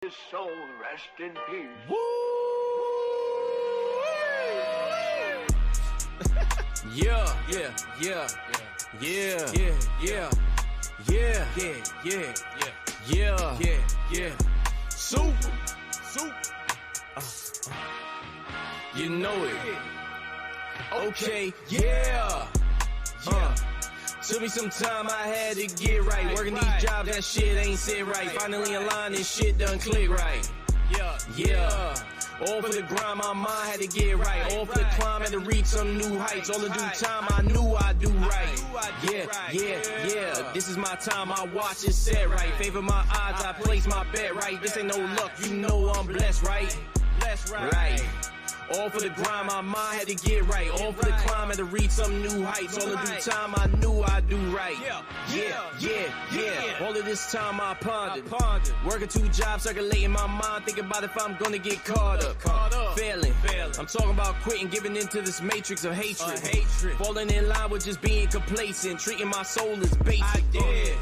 His soul rest in peace. Woo! Yeah, yeah, yeah, yeah, yeah, yeah, yeah, yeah, yeah, yeah. Super. You know it. Okay, yeah. Took me some time, I had to get right. Working these jobs, that shit ain't sit right. Finally aligned and shit done click right. Yeah. All for the grind, my mind had to get right. All for the climb, had to reach some new heights. All in due time, I knew I'd do right. Yeah. This is my time, I watch it set right. Favor my odds, I place my bet right. This ain't no luck, you know I'm blessed, right? Right. All for the grind, my mind had to get right. All for the climb, had to reach some new heights. All in due time, I knew I'd do right. Yeah. All of this time I pondered. Working 2 jobs, circulating my mind. Thinking about if I'm gonna get caught up. Failing. I'm talking about quitting, giving into this matrix of hatred. Falling in line with just being complacent. Treating my soul as basic.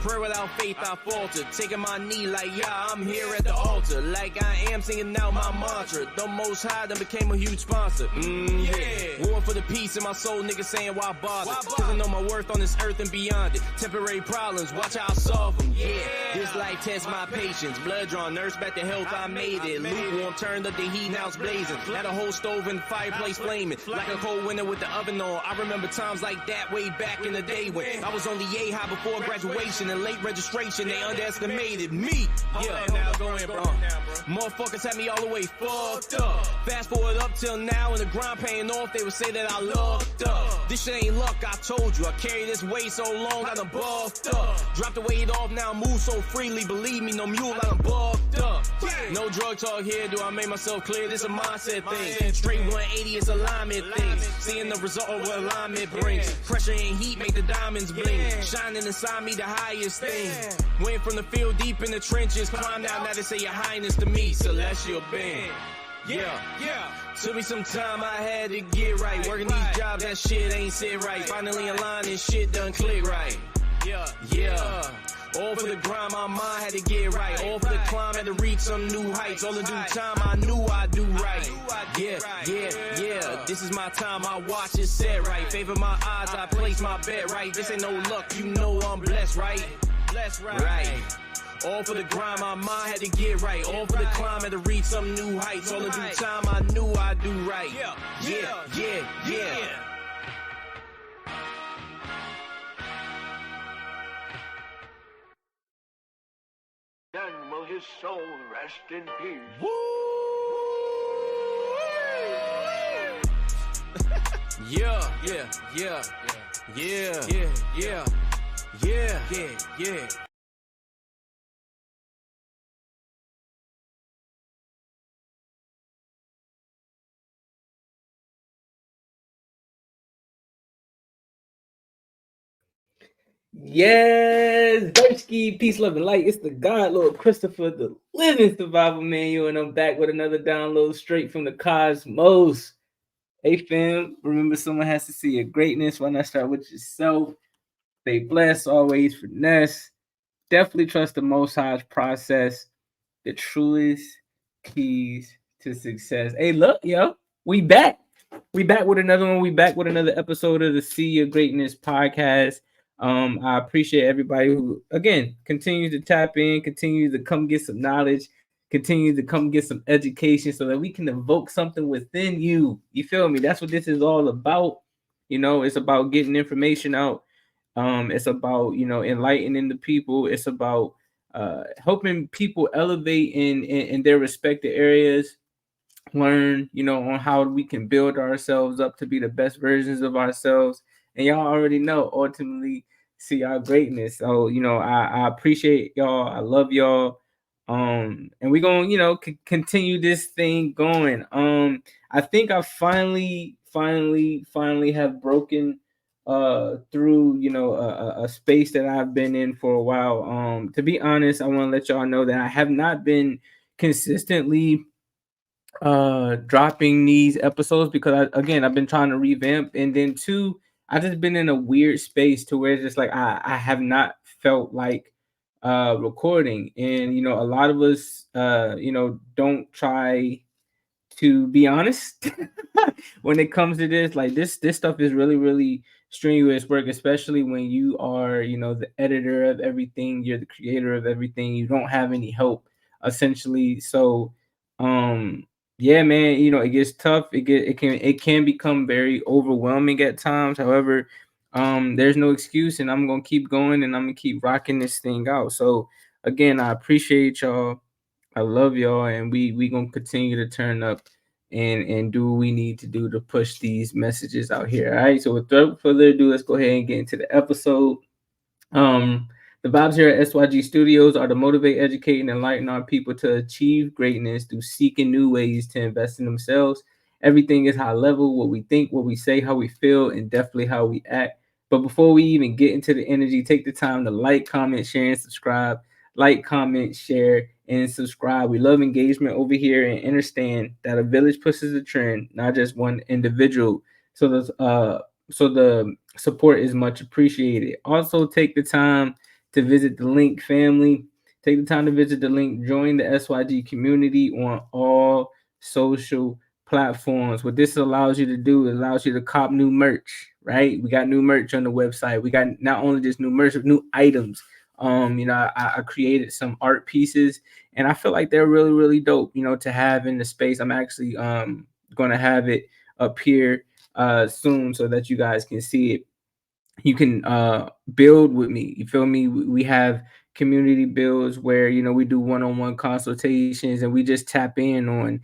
Prayer without faith, I falter. Taking my knee like, yeah, I'm here at the altar. Like I am singing out my mantra. The Most High done became a huge sponsor. War for the peace in my soul, niggas saying why bother? Cause I know my worth on this earth and beyond it. Temporary problems, watch how I solve them. This life tests my patience. Blood drawn, nurse back to health, I made it. Lukewarm, turned up the heat, now it's blazing. Had a whole stove and fireplace flaming. Like a cold winter with the oven on. I remember times like that way back in the day when I was on the yay high before graduation and late registration. They underestimated me. Go ahead, bro. Motherfuckers had me all the way fucked up. Fast forward up till now and the grind paying off, they would say that I lucked up. This shit ain't luck, I told you. I carry this weight so long, I done buffed up. Drop the weight off now, move so freely. Believe me, no mule, I done buffed up. No drug talk here, do I make myself clear? This a mindset thing. Straight 180 is alignment thing. Seeing the result of what alignment brings. Pressure and heat make the diamonds bling. Shining inside me the highest thing. Went from the field deep in the trenches. Climb down, now they say your highness to me, celestial being. Yeah. Took me some time, I had to get right. Working these jobs, that shit ain't sit right. Finally aligned and shit done click right. Yeah. All for the grind, my mind had to get right. All for the climb, had to reach some new heights. All in due time, I knew I'd do right. Yeah. This is my time, I watch it set right. Favor my odds, I place my bet right. This ain't no luck, you know I'm blessed, right? Right. All for the grind, my mind had to get right. All for the climb, had to reach some new heights. All in due time, I knew I'd do right. Yeah. Then will his soul rest in peace. Woo! Yeah. Yes, Durski, peace, love, and light. It's the God Lord Christopher, the living survival manual, and I'm back with another download straight from the cosmos. Hey fam, remember someone has to see your greatness. Why not start with yourself? Stay blessed, always finesse. Definitely trust the Most High's process, the truest keys to success. Hey, look, yo, we back. We back with another one. We back with another episode of the See Your Greatness podcast. I appreciate everybody who, again, continues to tap in, continues to come get some knowledge, continues to come get some education so that we can evoke something within you. You feel me? That's what this is all about. You know, it's about getting information out. It's about, enlightening the people. It's about helping people elevate in their respective areas, learn, on how we can build ourselves up to be the best versions of ourselves. And y'all already know, ultimately, see our greatness. So, I appreciate y'all. I love y'all. And we're going to, continue this thing going. I think I finally have broken through, a space that I've been in for a while. To be honest, I want to let y'all know that I have not been consistently dropping these episodes because I've been trying to revamp, and then 2, I've just been in a weird space to where it's just like I have not felt like recording. And a lot of us don't try to be honest when it comes to this. Like this stuff is really really strenuous work, especially when you are the editor of everything, you're the creator of everything, you don't have any help essentially. So um yeah, man, it gets tough. It can become very overwhelming at times. However, there's no excuse, and I'm gonna keep going, and I'm gonna keep rocking this thing out. So again, I appreciate y'all. I love y'all, and we gonna continue to turn up and do what we need to do to push these messages out here. All right. So without further ado, let's go ahead and get into the episode. Um, the vibes here at SYG Studios are to motivate, educate, and enlighten our people to achieve greatness through seeking new ways to invest in themselves. Everything is high level: what we think, what we say, how we feel, and definitely how we act. But before we even get into the energy, take the time to like, comment, share, and subscribe. Like, comment, share, and subscribe. We love engagement over here, and understand that a village pushes a trend, not just one individual. So the support is much appreciated. Also, take the time to visit the link, family. Take the time to visit the link. Join the SYG community on all social platforms. What this allows you to do, it allows you to cop new merch, right? We got new merch on the website. We got not only just new merch, but new items. I created some art pieces, and I feel like they're really, really dope, to have in the space. I'm actually gonna have it up here soon so that you guys can see it. You can build with me. You feel me? We have community builds where we do one-on-one consultations, and we just tap in on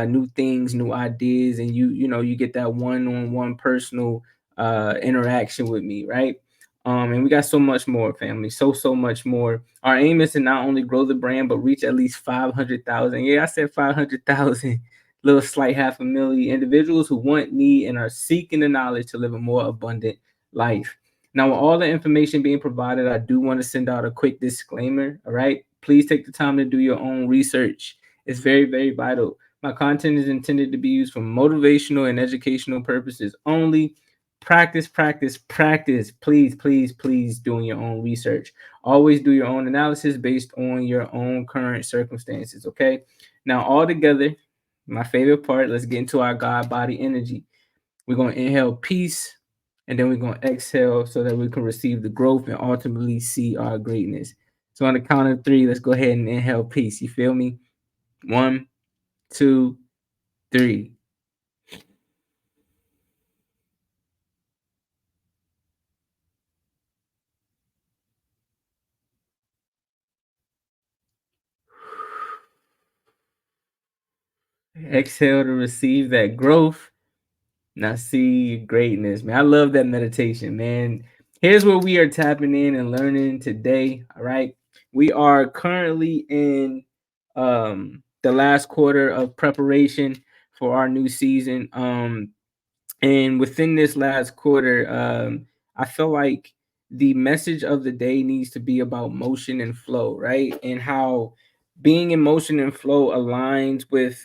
new things, new ideas, and you get that one-on-one personal interaction with me, right? And we got so much more, family. So much more. Our aim is to not only grow the brand but reach at least 500,000. Yeah, I said 500,000. Little slight half a million individuals who want, need, and are seeking the knowledge to live a more abundant life. Now, with all the information being provided, I do want to send out a quick disclaimer. All right. Please take the time to do your own research. It's very, very vital. My content is intended to be used for motivational and educational purposes only. Practice, practice, practice. Please, please, please doing your own research. Always do your own analysis based on your own current circumstances. Okay. Now, all together, my favorite part, let's get into our God body energy. We're going to inhale peace, and then we're going to exhale so that we can receive the growth and ultimately see our greatness. So on the count of three, let's go ahead and inhale peace. You feel me? 1, 2, 3. Exhale to receive that growth. Now see greatness, man. I love that meditation, man. Here's where we are tapping in and learning today. All right. We are currently in the last quarter of preparation for our new season. And within this last quarter, I feel like the message of the day needs to be about motion and flow, right? And how being in motion and flow aligns with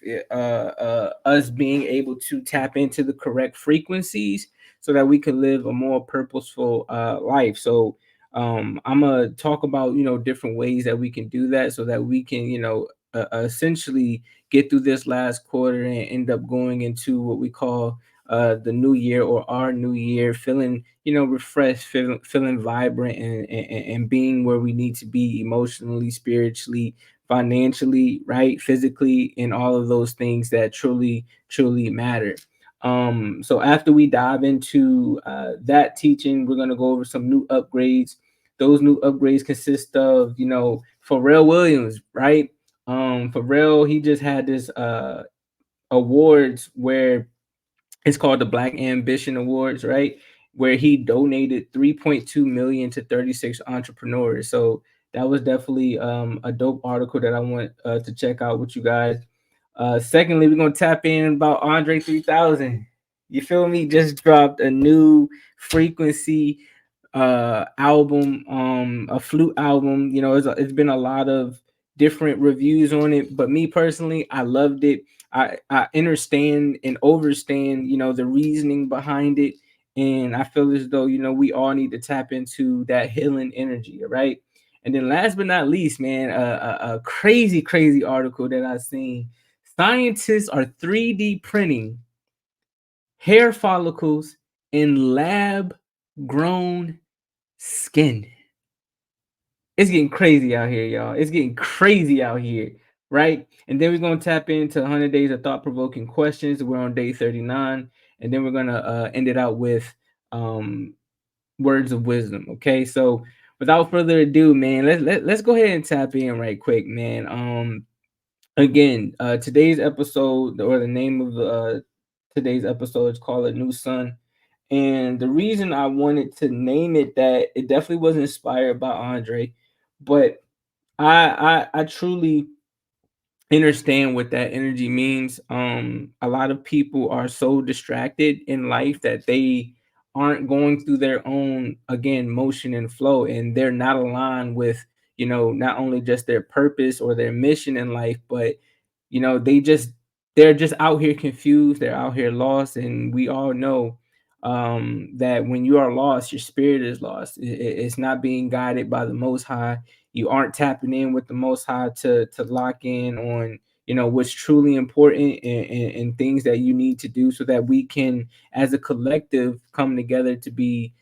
us being able to tap into the correct frequencies so that we can live a more purposeful life. So I'm gonna talk about different ways that we can do that so that we can essentially get through this last quarter and end up going into what we call the new year, or our new year, feeling refreshed, feeling vibrant, and being where we need to be emotionally, spiritually, financially, right, physically, and all of those things that truly matter. So after we dive into that teaching, we're going to go over some new upgrades. Those new upgrades consist of Pharrell Williams, right? Pharrell, he just had this awards where it's called the Black Ambition Awards, right? Where he donated 3.2 million to 36 entrepreneurs. So that was definitely a dope article that I want to check out with you guys. Secondly, we're gonna tap in about Andre 3000. You feel me? Just dropped a new frequency album, a flute album. It's been a lot of different reviews on it, but me personally, I loved it. I understand and overstand the reasoning behind it, and I feel as though we all need to tap into that healing energy, right? And then last but not least, man, a crazy, crazy article that I've seen. Scientists are 3D printing hair follicles in lab grown skin. It's getting crazy out here, y'all. It's getting crazy out here, right? And then we're gonna tap into 100 days of thought-provoking questions. We're on day 39, and then we're gonna end it out with um, words of wisdom. Okay, so without further ado, man, let's go ahead and tap in right quick, man. Again, today's episode, or the name of today's episode, is called "A New Sun." And the reason I wanted to name it that, it definitely was inspired by Andre, but I truly understand what that energy means. A lot of people are so distracted in life that they aren't going through their own, again, motion and flow, and they're not aligned with, not only just their purpose or their mission in life, but they're just out here confused, they're out here lost. And we all know that when you are lost, your spirit is lost. It's not being guided by the Most High. You aren't tapping in with the Most High to lock in on what's truly important, and things that you need to do, so that we can, as a collective, come together to be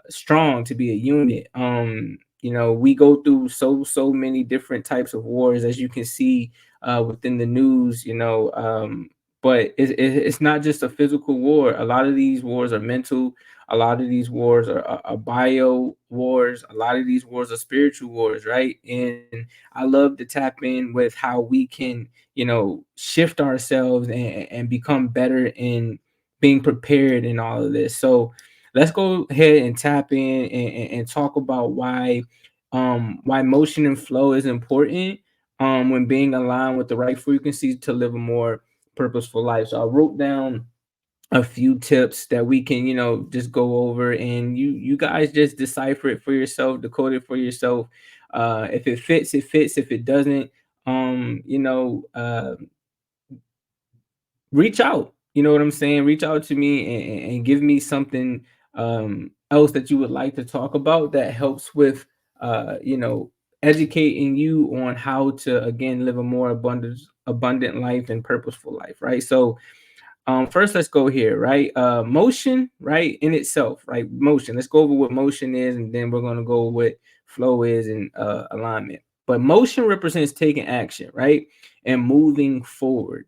strong, to be a unit. We go through so many different types of wars, as you can see within the news. But it's not just a physical war. A lot of these wars are mental. A lot of these wars are bio wars. A lot of these wars are spiritual wars, right? And I love to tap in with how we can, shift ourselves and become better in being prepared in all of this. So let's go ahead and tap in and talk about why motion and flow is important when being aligned with the right frequencies to live a more purposeful life. So I wrote down a few tips that we can, just go over, and you guys just decipher it for yourself, decode it for yourself. If it fits, it fits. If it doesn't, um, you know, uh, reach out. You know what I'm saying? Reach out to me and give me something else that you would like to talk about that helps with, educating you on how to, again, live a more abundant life and purposeful life, right? So first, let's go here, right? Motion, right, in itself, right? Motion. Let's go over what motion is, and then we're going to go over what flow is, and alignment. But motion represents taking action, right, and moving forward.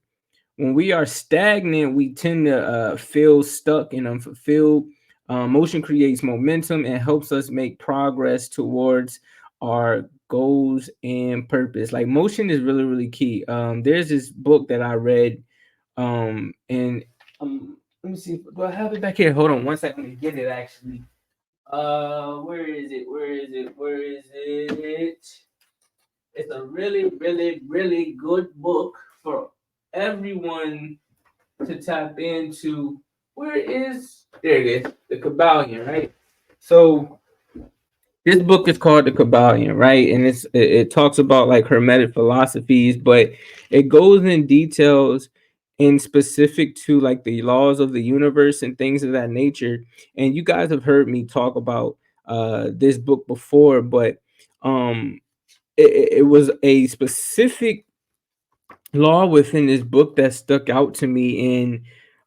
When we are stagnant, we tend to feel stuck and unfulfilled. Motion creates momentum and helps us make progress towards our goals and purpose. Like, motion is really, really key. There's this book that I read, and let me see. Do I have it back here? Hold on one second to get it. Actually, where is it? Where is it? Where is it? It's a really, really, really good book for everyone to tap into. Where is, there it is, the Kabbalion, right? So this book is called the Kabbalion, right? And it talks about like Hermetic philosophies, but it goes in details in specific to like the laws of the universe and things of that nature. And you guys have heard me talk about this book before, but um it was a specific law within this book that stuck out to me. In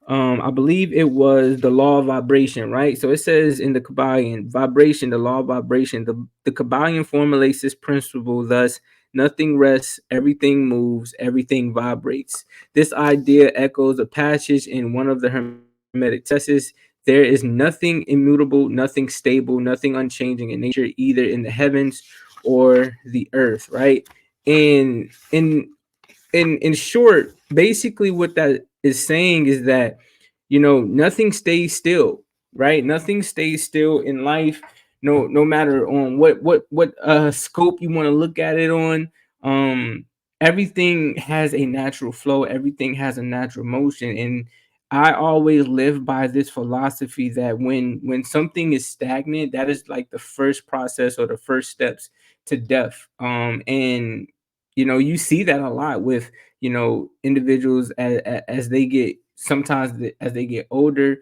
I believe it was the law of vibration, right? So it says in the Kabbalion, vibration, the law of vibration. The Kabbalion formulates this principle thus: nothing rests, everything moves, everything vibrates. This idea echoes a passage in one of the Hermetic texts: there is nothing immutable, nothing stable, nothing unchanging in nature, either in the heavens or the earth, right? And in short, basically what that is saying is that, nothing stays still, right? Nothing stays still in life. No matter on what scope you want to look at it on. um Everything has a natural flow, everything has a natural motion. And I always live by this philosophy that when something is stagnant, that is like the first process or the first steps to death. And you see that a lot with individuals as they get sometimes as they get older,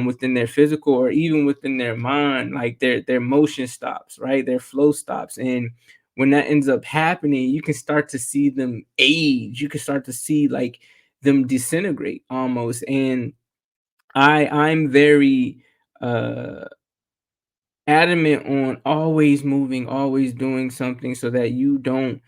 within their physical or even within their mind, like their motion stops, right? Their flow stops. And when that ends up happening, you can start to see them age. You can start to see like them disintegrate almost. And I'm very uh adamant on always moving, always doing something so that you don't,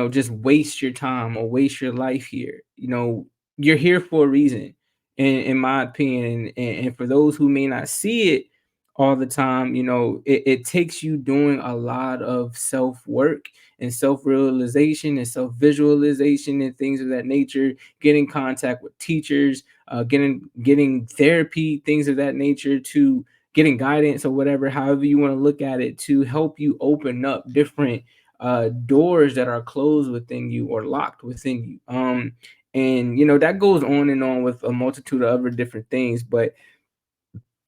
just waste your time or waste your life here. You're here for a reason, in my opinion. And for those who may not see it all the time, it takes you doing a lot of self work and self realization and self visualization and things of that nature, getting contact with teachers, getting therapy, things of that nature, to getting guidance or whatever, however you want to look at it, to help you open up different doors that are closed within you or locked within you. And that goes on and on with a multitude of other different things. But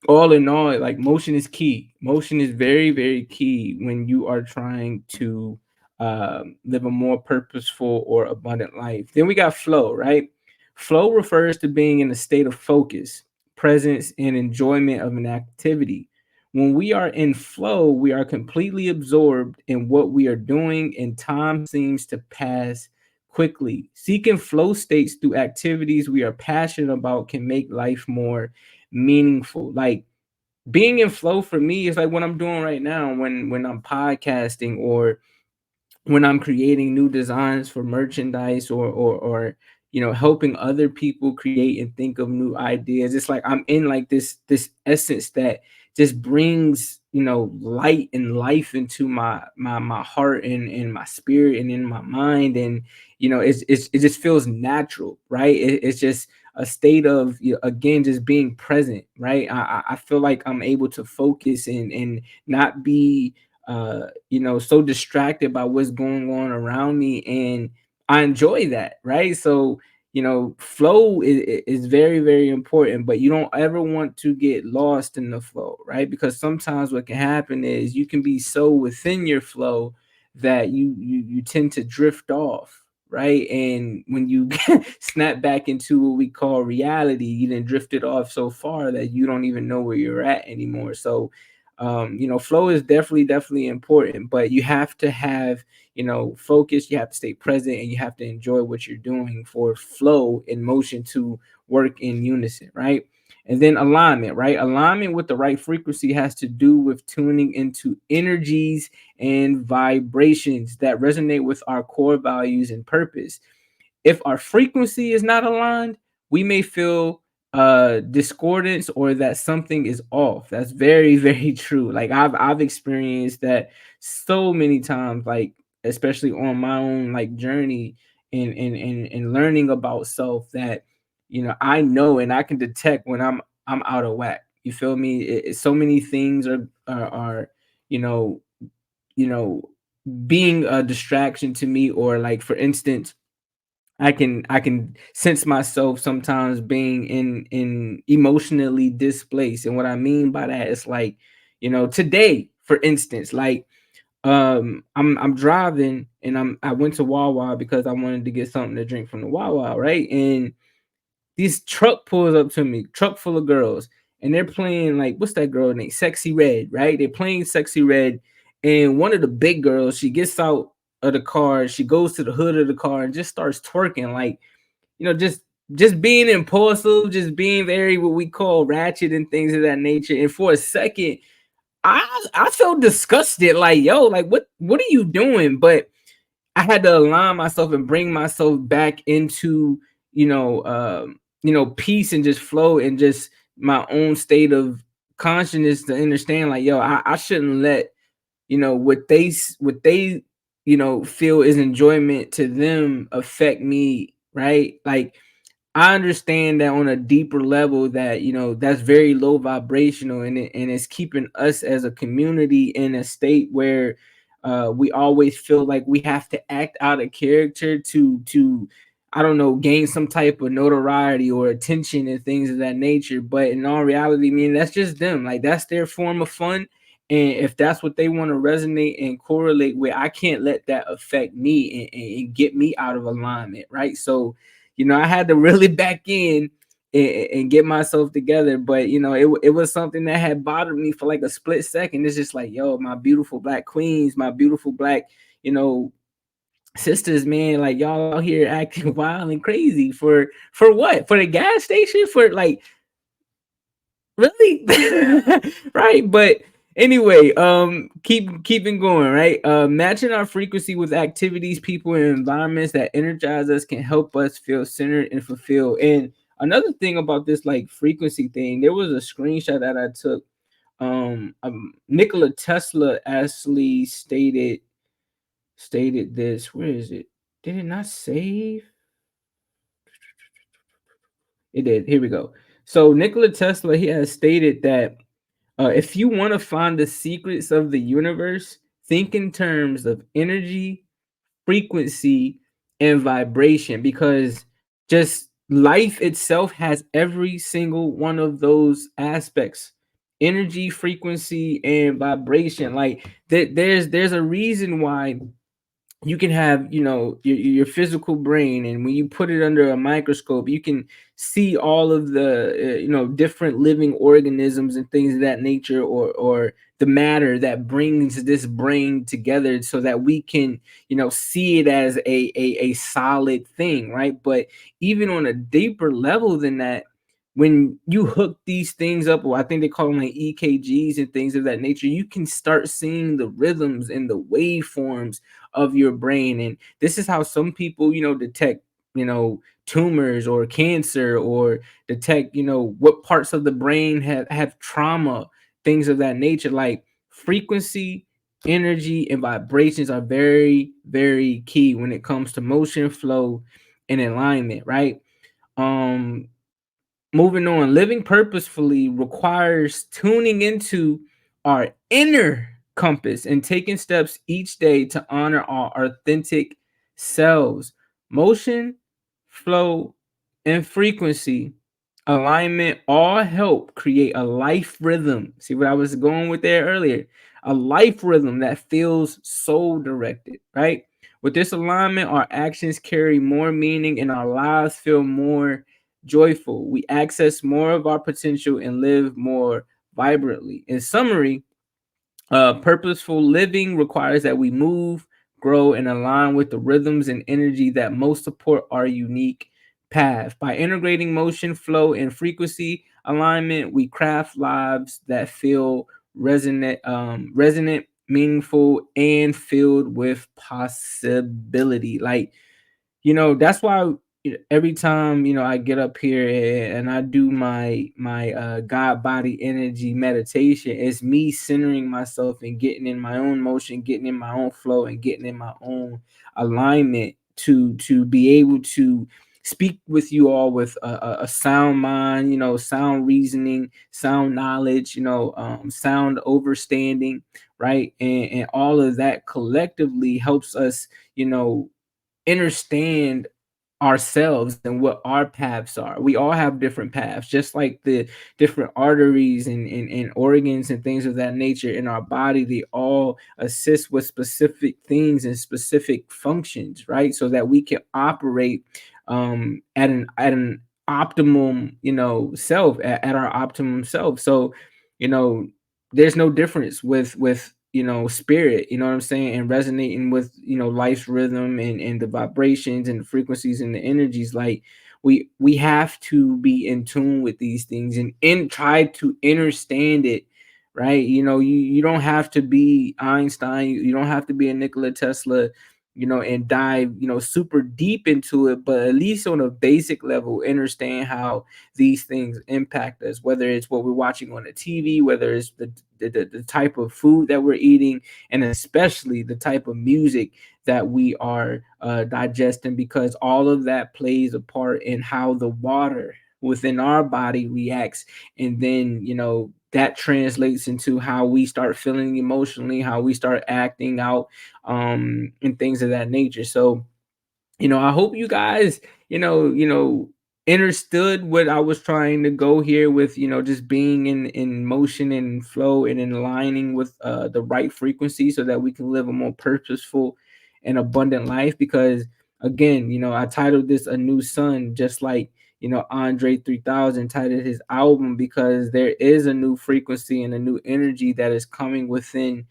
all in all, like, motion is key. Motion is very, very key when you are trying to live a more purposeful or abundant life. Then we got flow, right? Flow refers to being in a state of focus, presence, and enjoyment of an activity. When we are in flow, we are completely absorbed in what we are doing, and time seems to pass quickly. Seeking flow states through activities we are passionate about can make life more meaningful. Like, being in flow for me is like what I'm doing right now when I'm podcasting, or when I'm creating new designs for merchandise, or helping other people create and think of new ideas. It's like I'm in like this essence that just brings light and life into my heart and my spirit and in my mind. And it just feels natural, right? It's just a state of, again, just being present, right? I feel like I'm able to focus and not be so distracted by what's going on around me, and I enjoy that, right? So flow is very, very important, but you don't ever want to get lost in the flow, right? Because sometimes what can happen is you can be so within your flow that you tend to drift off, right? And when you snap back into what we call reality, you then drifted off so far that you don't even know where you're at anymore. So flow is definitely important, but you have to have focus, you have to stay present, and you have to enjoy what you're doing for flow and motion to work in unison, right? And then alignment, right? Alignment with the right frequency has to do with tuning into energies and vibrations that resonate with our core values and purpose. If our frequency is not aligned, we may feel discordance or that something is off. That's very, very true. Like, I've experienced that so many times, like, especially on my own like journey in learning about self, that I know and I can detect when I'm out of whack. You feel me? So many things are you know you know being a distraction to me. Or, like, for instance, I can sense myself sometimes being in emotionally displaced. And what I mean by that is, like, today, for instance, like, I'm driving, and I went to Wawa because I wanted to get something to drink from the Wawa, right? And this truck pulls up to me, truck full of girls, and they're playing, like, what's that girl name? Sexy Red, right? They're playing Sexy Red, and one of the big girls, she gets out of the car, she goes to the hood of the car and just starts twerking, like, just being impulsive, just being very, what we call, ratchet and things of that nature. And for a second, I felt disgusted, like, yo, like, what are you doing? But I had to align myself and bring myself back into, peace and just flow and just my own state of consciousness, to understand, like, yo, I shouldn't let, what they feel is enjoyment to them affect me, right? Like, I understand that on a deeper level, that that's very low vibrational, and it's keeping us as a community in a state where we always feel like we have to act out of character to I don't know, gain some type of notoriety or attention and things of that nature. But in all reality, I mean, that's just them. Like, that's their form of fun. And if that's what they want to resonate and correlate with, I can't let that affect me and get me out of alignment, right? So I had to really back in and get myself together. But you know, it was something that had bothered me for like a split second. It's just like, yo, my beautiful black queens, my beautiful black, you know, sisters, man, like y'all out here acting wild and crazy for what? For the gas station? For like, really? Right? But anyway, keeping going, right? Matching our frequency with activities, people, and environments that energize us can help us feel centered and fulfilled. And another thing about this like frequency thing, there was a screenshot that I took. Nikola Tesla actually stated this. Where is it? Did it not save? It did. Here we go. So Nikola Tesla, he has stated that if you want to find the secrets of the universe, think in terms of energy, frequency, and vibration, because just life itself has every single one of those aspects: energy, frequency, and vibration. Like there's a reason why you can have, you know, your physical brain, and when you put it under a microscope, you can see all of the you know, different living organisms and things of that nature, or the matter that brings this brain together so that we can, you know, see it as a solid thing, right? But even on a deeper level than that, when you hook these things up, or I think they call them like EKGs and things of that nature, you can start seeing the rhythms and the waveforms of your brain. And this is how some people, you know, detect, you know, tumors or cancer, or detect, you know, what parts of the brain have trauma, things of that nature. Like frequency, energy, and vibrations are very, very key when it comes to motion, flow, and alignment, right? um Moving on, living purposefully requires tuning into our inner compass and taking steps each day to honor our authentic selves. Motion, flow, and frequency alignment all help create a life rhythm. See what I was going with there earlier? A life rhythm that feels soul directed, right? With this alignment, our actions carry more meaning and our lives feel more joyful. We access more of our potential and live more vibrantly. In summary, purposeful living requires that we move, grow, and align with the rhythms and energy that most support our unique path. By integrating motion, flow, and frequency alignment, we craft lives that feel resonant, meaningful, and filled with possibility. Like, you know, that's why every time, you know, I get up here and I do my God body energy meditation, it's me centering myself and getting in my own motion, getting in my own flow, and getting in my own alignment to be able to speak with you all with a sound mind, you know, sound reasoning, sound knowledge, you know, sound overstanding, right? And all of that collectively helps us, you know, understand ourselves and what our paths are. We all have different paths, just like the different arteries and organs and things of that nature in our body. They all assist with specific things and specific functions, right? So that we can operate at an optimum, you know, self, at our optimum self. So, you know, there's no difference with you know, spirit, you know what I'm saying, and resonating with, you know, life's rhythm and the vibrations and the frequencies and the energies. Like we have to be in tune with these things and try to understand it, right? You know, you don't have to be Einstein, you don't have to be a Nikola Tesla, you know, and dive, you know, super deep into it, but at least on a basic level understand how these things impact us, whether it's what we're watching on the TV, whether it's the type of food that we're eating, and especially the type of music that we are digesting, because all of that plays a part in how the water within our body reacts. And then, you know, that translates into how we start feeling emotionally, how we start acting out, and things of that nature. So, you know, I hope you guys, you know, understood what I was trying to go here with, you know, just being in motion and flow and in aligning with the right frequency so that we can live a more purposeful and abundant life. Because again, you know, I titled this A New Sun, just like, Andre 3000 titled his album, because there is a new frequency and a new energy that is coming within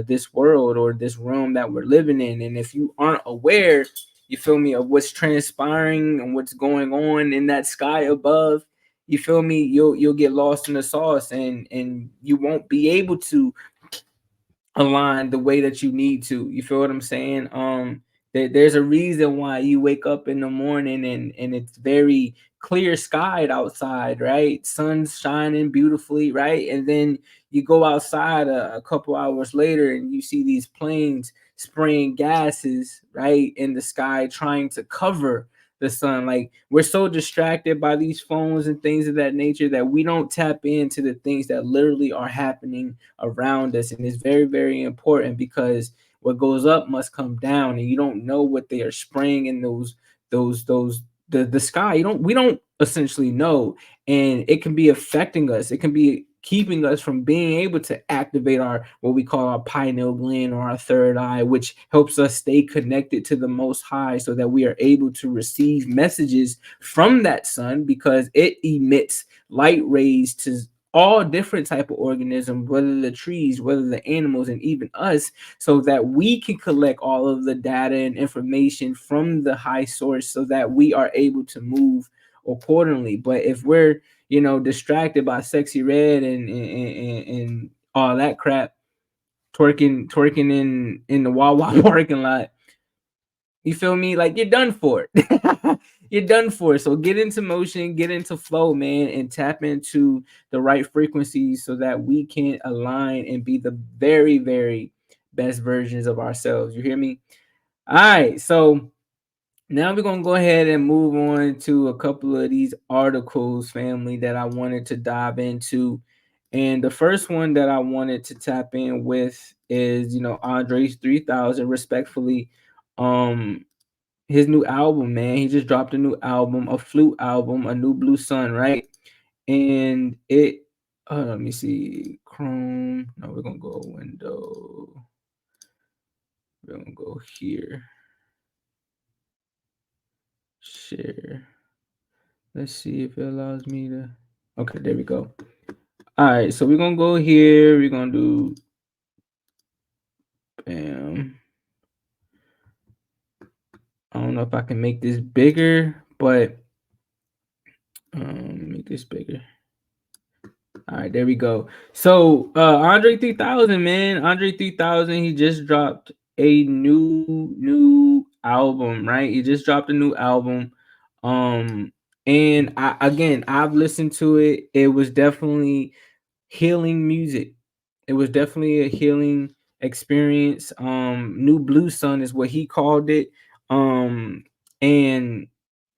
this world, or this realm that we're living in. And if you aren't aware, you feel me, of what's transpiring and what's going on in that sky above, you feel me, you'll get lost in the sauce, and you won't be able to align the way that you need to. You feel what I'm saying? There's a reason why you wake up in the morning and it's very clear skied outside, right? Sun's shining beautifully, right? And then you go outside a couple hours later and you see these planes spraying gases, right, in the sky, trying to cover the sun. Like, we're so distracted by these phones and things of that nature that we don't tap into the things that literally are happening around us. And it's very, very important, because what goes up must come down, and you don't know what they are spraying in those the sky. We don't essentially know, and it can be affecting us. It can be keeping us from being able to activate our, what we call our pineal gland, or our third eye, which helps us stay connected to the Most High, so that we are able to receive messages from that sun, because it emits light rays to all different type of organisms, whether the trees, whether the animals, and even us, so that we can collect all of the data and information from the high source, so that we are able to move accordingly. But if we're, distracted by Sexy Red and all that crap, twerking in the Wawa parking lot, you feel me? Like, you're done for it. You're done for it. So get into motion, get into flow, man, and tap into the right frequencies, so that we can align and be the very, very best versions of ourselves. You hear me? All right. So now we're gonna go ahead and move on to a couple of these articles, family, that I wanted to dive into. And the first one that I wanted to tap in with is, Andre's 3000, respectfully. His new album, man. He just dropped a new album, a flute album, A New Blue Sun, right? And it let me see. Chrome. No, we're gonna go window. We're gonna go here. Share. Let's see if it allows me to. Okay, there we go. All right, so we're gonna go here. We're gonna do bam. I don't know if I can make this bigger, but make this bigger. All right, there we go. So Andre 3000, man. Andre 3000, he just dropped a new album, right? He just dropped a new album. And I've listened to it. It was definitely healing music. It was definitely a healing experience. New Blue Sun is what he called it. And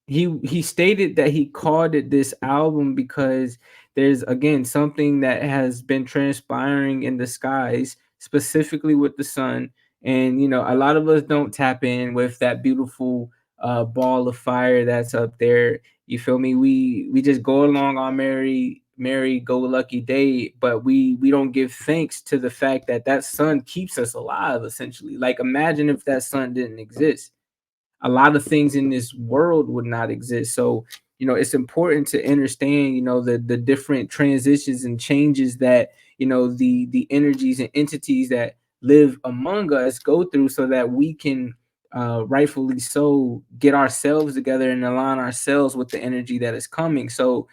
he stated that he called it this album because there's, again, something that has been transpiring in the skies, specifically with the sun. And a lot of us don't tap in with that beautiful ball of fire that's up there. You feel me? We just go along our merry go lucky day, but we don't give thanks to the fact that that sun keeps us alive, essentially. Like, imagine if that sun didn't exist, a lot of things in this world would not exist. So, it's important to understand, the different transitions and changes that, the energies and entities that live among us go through, so that we can rightfully so get ourselves together and align ourselves with the energy that is coming. So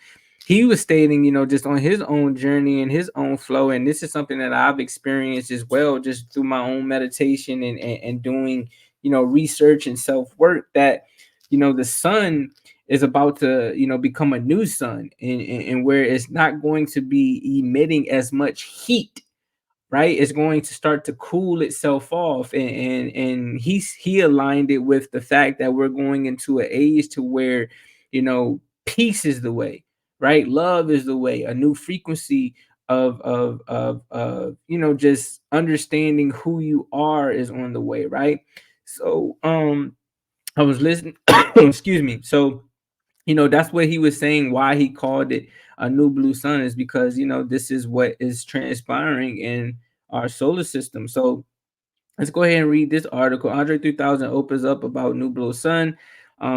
he was stating, just on his own journey and his own flow. And this is something that I've experienced as well, just through my own meditation and doing, research and self-work, that, the sun is about to, become a new sun, and where it's not going to be emitting as much heat, right? It's going to start to cool itself off. And he aligned it with the fact that we're going into an age to where, peace is the way, right? Love is the way. A new frequency of just understanding who you are is on the way, right? So I was listening. Excuse me. So that's what he was saying, why he called it A New Blue Sun, is because this is what is transpiring in our solar system. So let's go ahead and read this article. Andre 3000 opens up about New Blue Sun.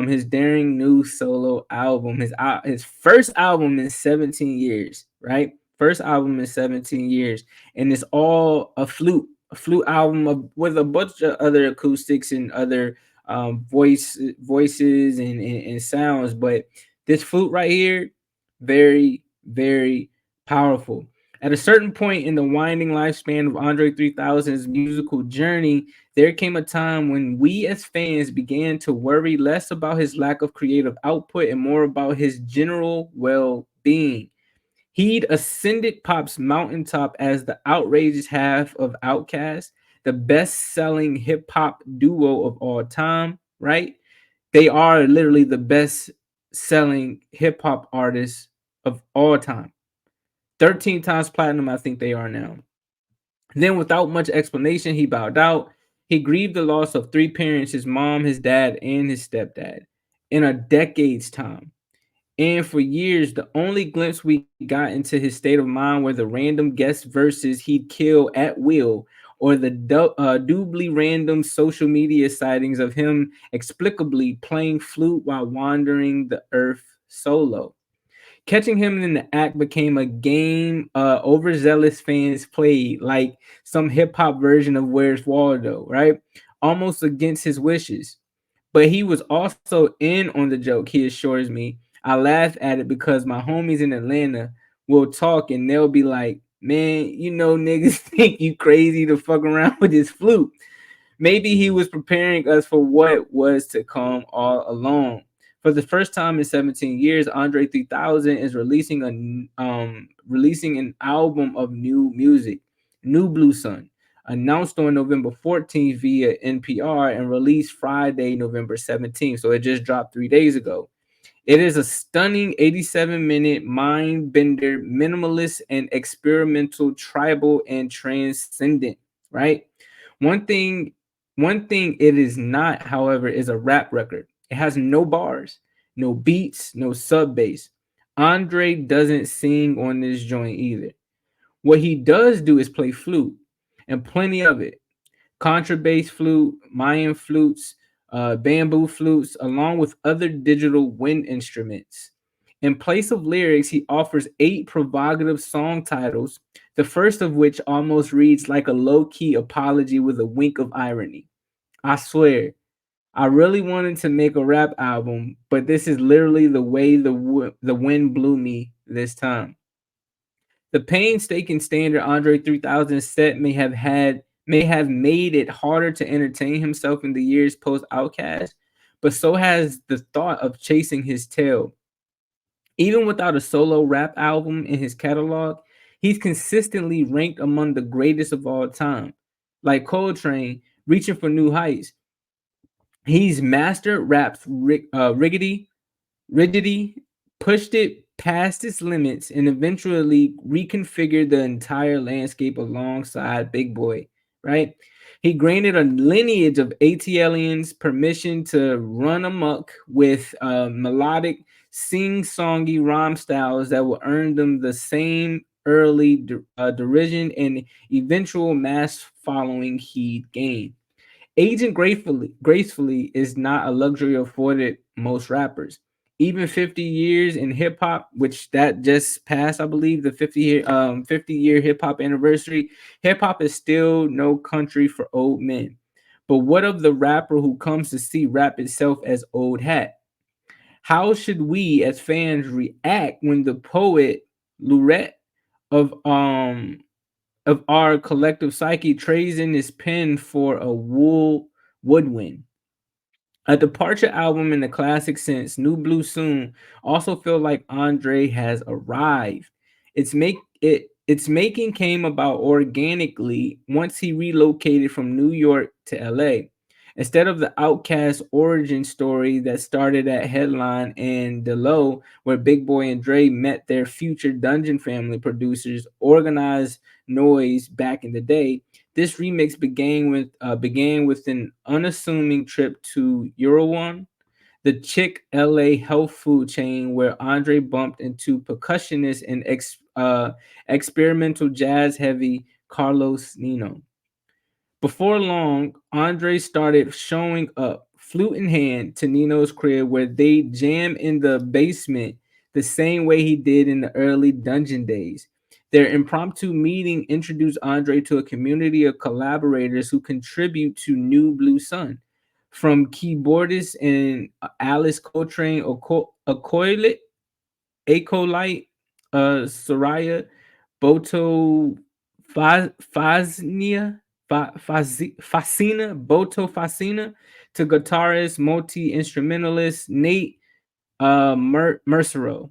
his daring new solo album, his first album in 17 years, right? First album in 17 years, and it's all a flute album with a bunch of other acoustics and other voices and sounds. But this flute right here, very, very powerful. At a certain point in the winding lifespan of Andre 3000's musical journey, there came a time when we as fans began to worry less about his lack of creative output and more about his general well being. He'd ascended pop's mountaintop as the outrageous half of Outkast, the best selling hip hop duo of all time, right? They are literally the best selling hip hop artists of all time. 13 times platinum, I think they are now. Then, without much explanation, he bowed out. He grieved the loss of three parents, his mom, his dad, and his stepdad, in a decade's time. And for years, the only glimpse we got into his state of mind were the random guest verses he'd kill at will, or the doubly random social media sightings of him explicably playing flute while wandering the earth solo. Catching him in the act became a game overzealous fans played, like some hip hop version of Where's Waldo, right? Almost against his wishes. But he was also in on the joke, he assures me. I laugh at it because my homies in Atlanta will talk and they'll be like, man, you know, niggas think you crazy to fuck around with this flute. Maybe he was preparing us for what was to come all along. For the first time in 17 years, Andre 3000 is releasing an album of new music, New Blue Sun, announced on November 14th via NPR and released Friday, November 17th. So it just dropped 3 days ago. It is a stunning 87-minute mind bender, minimalist and experimental, tribal and transcendent, right? One thing one thing it is not, however, is a rap record. It has no bars, no beats, no sub bass. Andre doesn't sing on this joint either. What he does do is play flute, and plenty of it. Contrabass flute, Mayan flutes, bamboo flutes, along with other digital wind instruments. In place of lyrics, he offers 8 provocative song titles, the first of which almost reads like a low key apology with a wink of irony. I swear, I really wanted to make a rap album, but this is literally the way the wind blew me this time. The painstaking standard Andre 3000 set may have made it harder to entertain himself in the years post Outcast, but so has the thought of chasing his tail. Even without a solo rap album in his catalog, he's consistently ranked among the greatest of all time. Like Coltrane, reaching for new heights. He's mastered rap's rigidity, pushed it past its limits, and eventually reconfigured the entire landscape alongside Big Boy, right? He granted a lineage of ATLians permission to run amok with melodic, sing-songy rhyme styles that will earn them the same early derision and eventual mass following he'd gained. Aging gracefully is not a luxury afforded most rappers. Even 50 years in hip hop, which that just passed, I believe, the 50-year hip hop anniversary, hip hop is still no country for old men. But what of the rapper who comes to see rap itself as old hat? How should we as fans react when the poet laureate of our collective psyche trades in his pen for a woodwind? A departure album in the classic sense, New Blue Soon also feel like Andre has arrived. Its making came about organically once he relocated from New York to LA. Instead of the Outcast origin story that started at Headline and Delo, where Big Boy and Dre met their future Dungeon Family producers, organized noise back in the day, this remix began with an unassuming trip to Euroone, the chick LA health food chain where Andre bumped into percussionist and experimental jazz heavy Carlos Nino. Before long, Andre started showing up flute in hand, to Nino's crib where they jam in the basement the same way he did in the early dungeon days. Their impromptu meeting introduced Andre to a community of collaborators who contribute to New Blue Sun. From keyboardist and Alice Coltrane Okoye, Acolyte, Soraya, Boto Faznia, Fascina, Boto Fascina, to guitarist, multi instrumentalist Nate Mercero.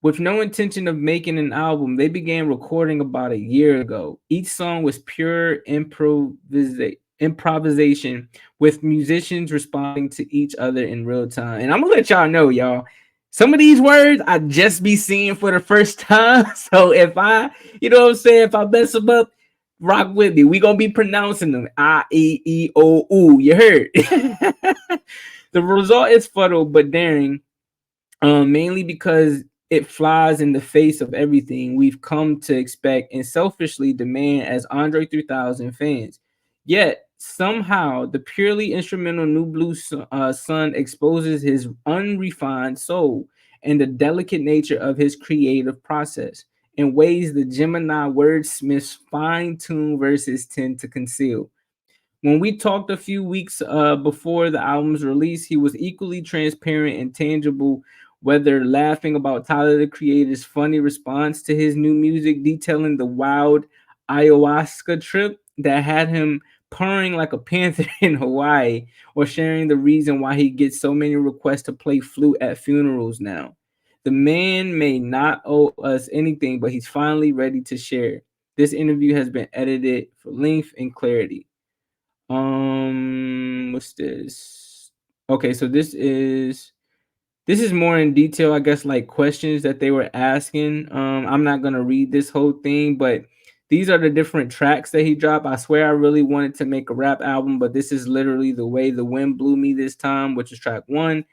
With no intention of making an album, they began recording about a year ago. Each song was pure improvisation, with musicians responding to each other in real time. And I'm gonna let y'all know, y'all, some of these words I just be seeing for the first time. So if I, you know what I'm saying, if I mess them up, rock with me. We gonna be pronouncing them. I-E-E-O-U. You heard? The result is subtle but daring, mainly because it flies in the face of everything we've come to expect and selfishly demand as Andre 3000 fans. Yet, somehow, the purely instrumental New Blue Sun exposes his unrefined soul and the delicate nature of his creative process in ways the Gemini wordsmith's fine-tuned verses tend to conceal. When we talked a few weeks before the album's release, he was equally transparent and tangible, whether laughing about Tyler the Creator's funny response to his new music, detailing the wild ayahuasca trip that had him purring like a panther in Hawaii, or sharing the reason why he gets so many requests to play flute at funerals now. The man may not owe us anything, but he's finally ready to share. This interview has been edited for length and clarity. What's this? Okay, so this is more in detail, I guess, like questions that they were asking. I'm not gonna read this whole thing, but these are the different tracks that he dropped. I swear I really wanted to make a rap album, but this is literally The Way the Wind Blew Me this time, which is track one.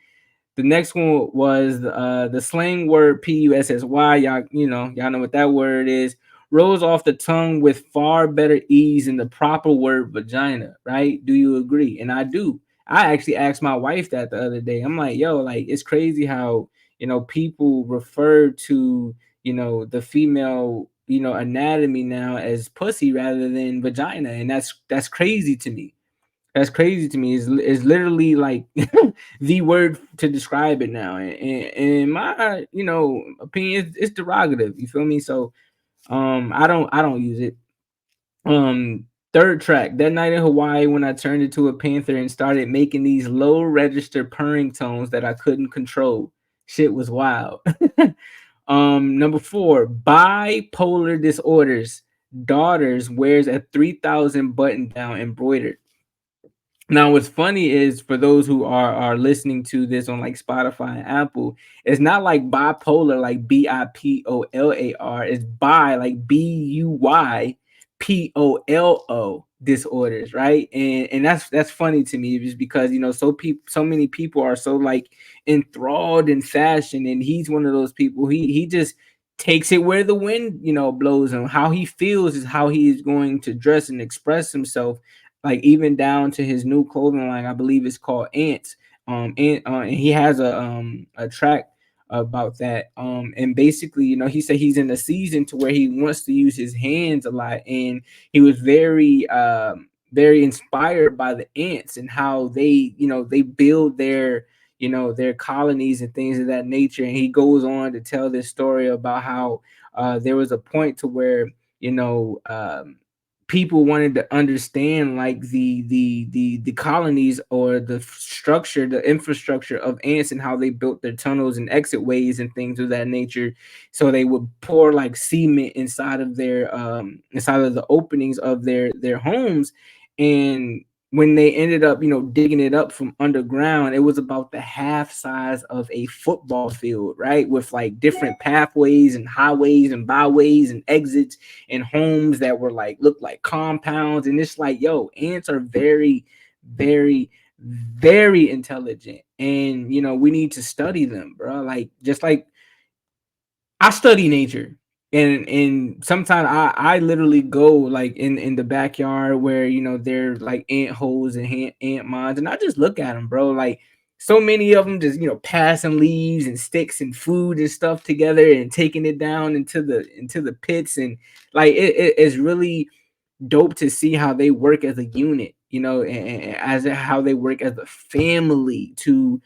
The next one was the slang word pussy. Y'all know what that word is. Rolls off the tongue with far better ease than the proper word vagina, right? Do you agree? And I do. I actually asked my wife that the other day. I'm like, yo, like it's crazy how people refer to the female anatomy now as pussy rather than vagina, and that's crazy to me. That's crazy to me. Is literally like the word to describe it now. And in my opinion, it's derogative. You feel me? So I don't use it. Third track, that night in Hawaii when I turned into a panther and started making these low register purring tones that I couldn't control. Shit was wild. Number four, bipolar disorders. Daughters wears a 3,000 button down embroidered. Now, what's funny is for those who are listening to this on like Spotify and Apple, it's not like bipolar, like Bipolar. It's bi, like Buypolo disorders, right? And that's funny to me, just because so many people are so like enthralled in fashion, and he's one of those people. He just takes it where the wind blows him. How he feels is how he is going to dress and express himself, like even down to his new clothing line. I believe it's called Ants. And he has a track about that. And basically, he said he's in a season to where he wants to use his hands a lot, and he was very inspired by the ants and how they build their colonies and things of that nature. And he goes on to tell this story about how there was a point to where people wanted to understand like the colonies, or the infrastructure of ants, and how they built their tunnels and exit ways and things of that nature. So they would pour like cement inside of the openings of their homes. And when they ended up digging it up from underground, it was about the half size of a football field, right, with like different pathways and highways and byways and exits and homes that were like looked like compounds. And it's like, yo, ants are very, very, very intelligent, and we need to study them, bro. Like, just like I study nature, And sometimes I literally go like in the backyard where they're like ant holes and ant mines, and I just look at them, bro. Like so many of them just passing leaves and sticks and food and stuff together and taking it down into the pits, and like it's really dope to see how they work as a unit, and how they work as a family to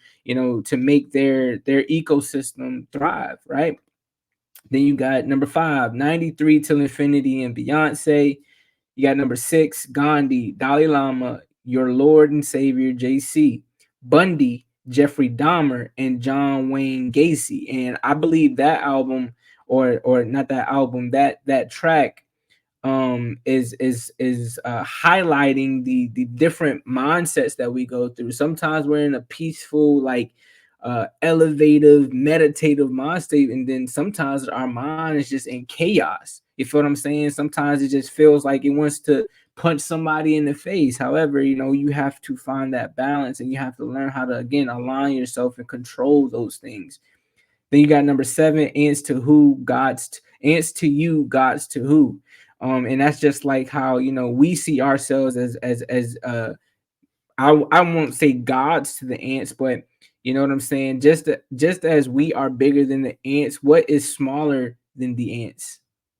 make their ecosystem thrive, right? Then you got number 5, 93 Till Infinity and Beyonce. You got number 6, Gandhi, Dalai Lama, Your Lord and Savior, JC, Bundy, Jeffrey Dahmer, and John Wayne Gacy. And I believe that album, or not that album, that track is highlighting the different mindsets that we go through. Sometimes we're in a peaceful, like elevative, meditative mind state, and then sometimes our mind is just in chaos. You feel what I'm saying? Sometimes it just feels like it wants to punch somebody in the face. However, you have to find that balance, and you have to learn how to again align yourself and control those things. Then you got number 7, ants to who, ants to you, gods to who. And that's just like how we see ourselves as I won't say gods to the ants, but you know what I'm saying. Just as we are bigger than the ants, what is smaller than the ants?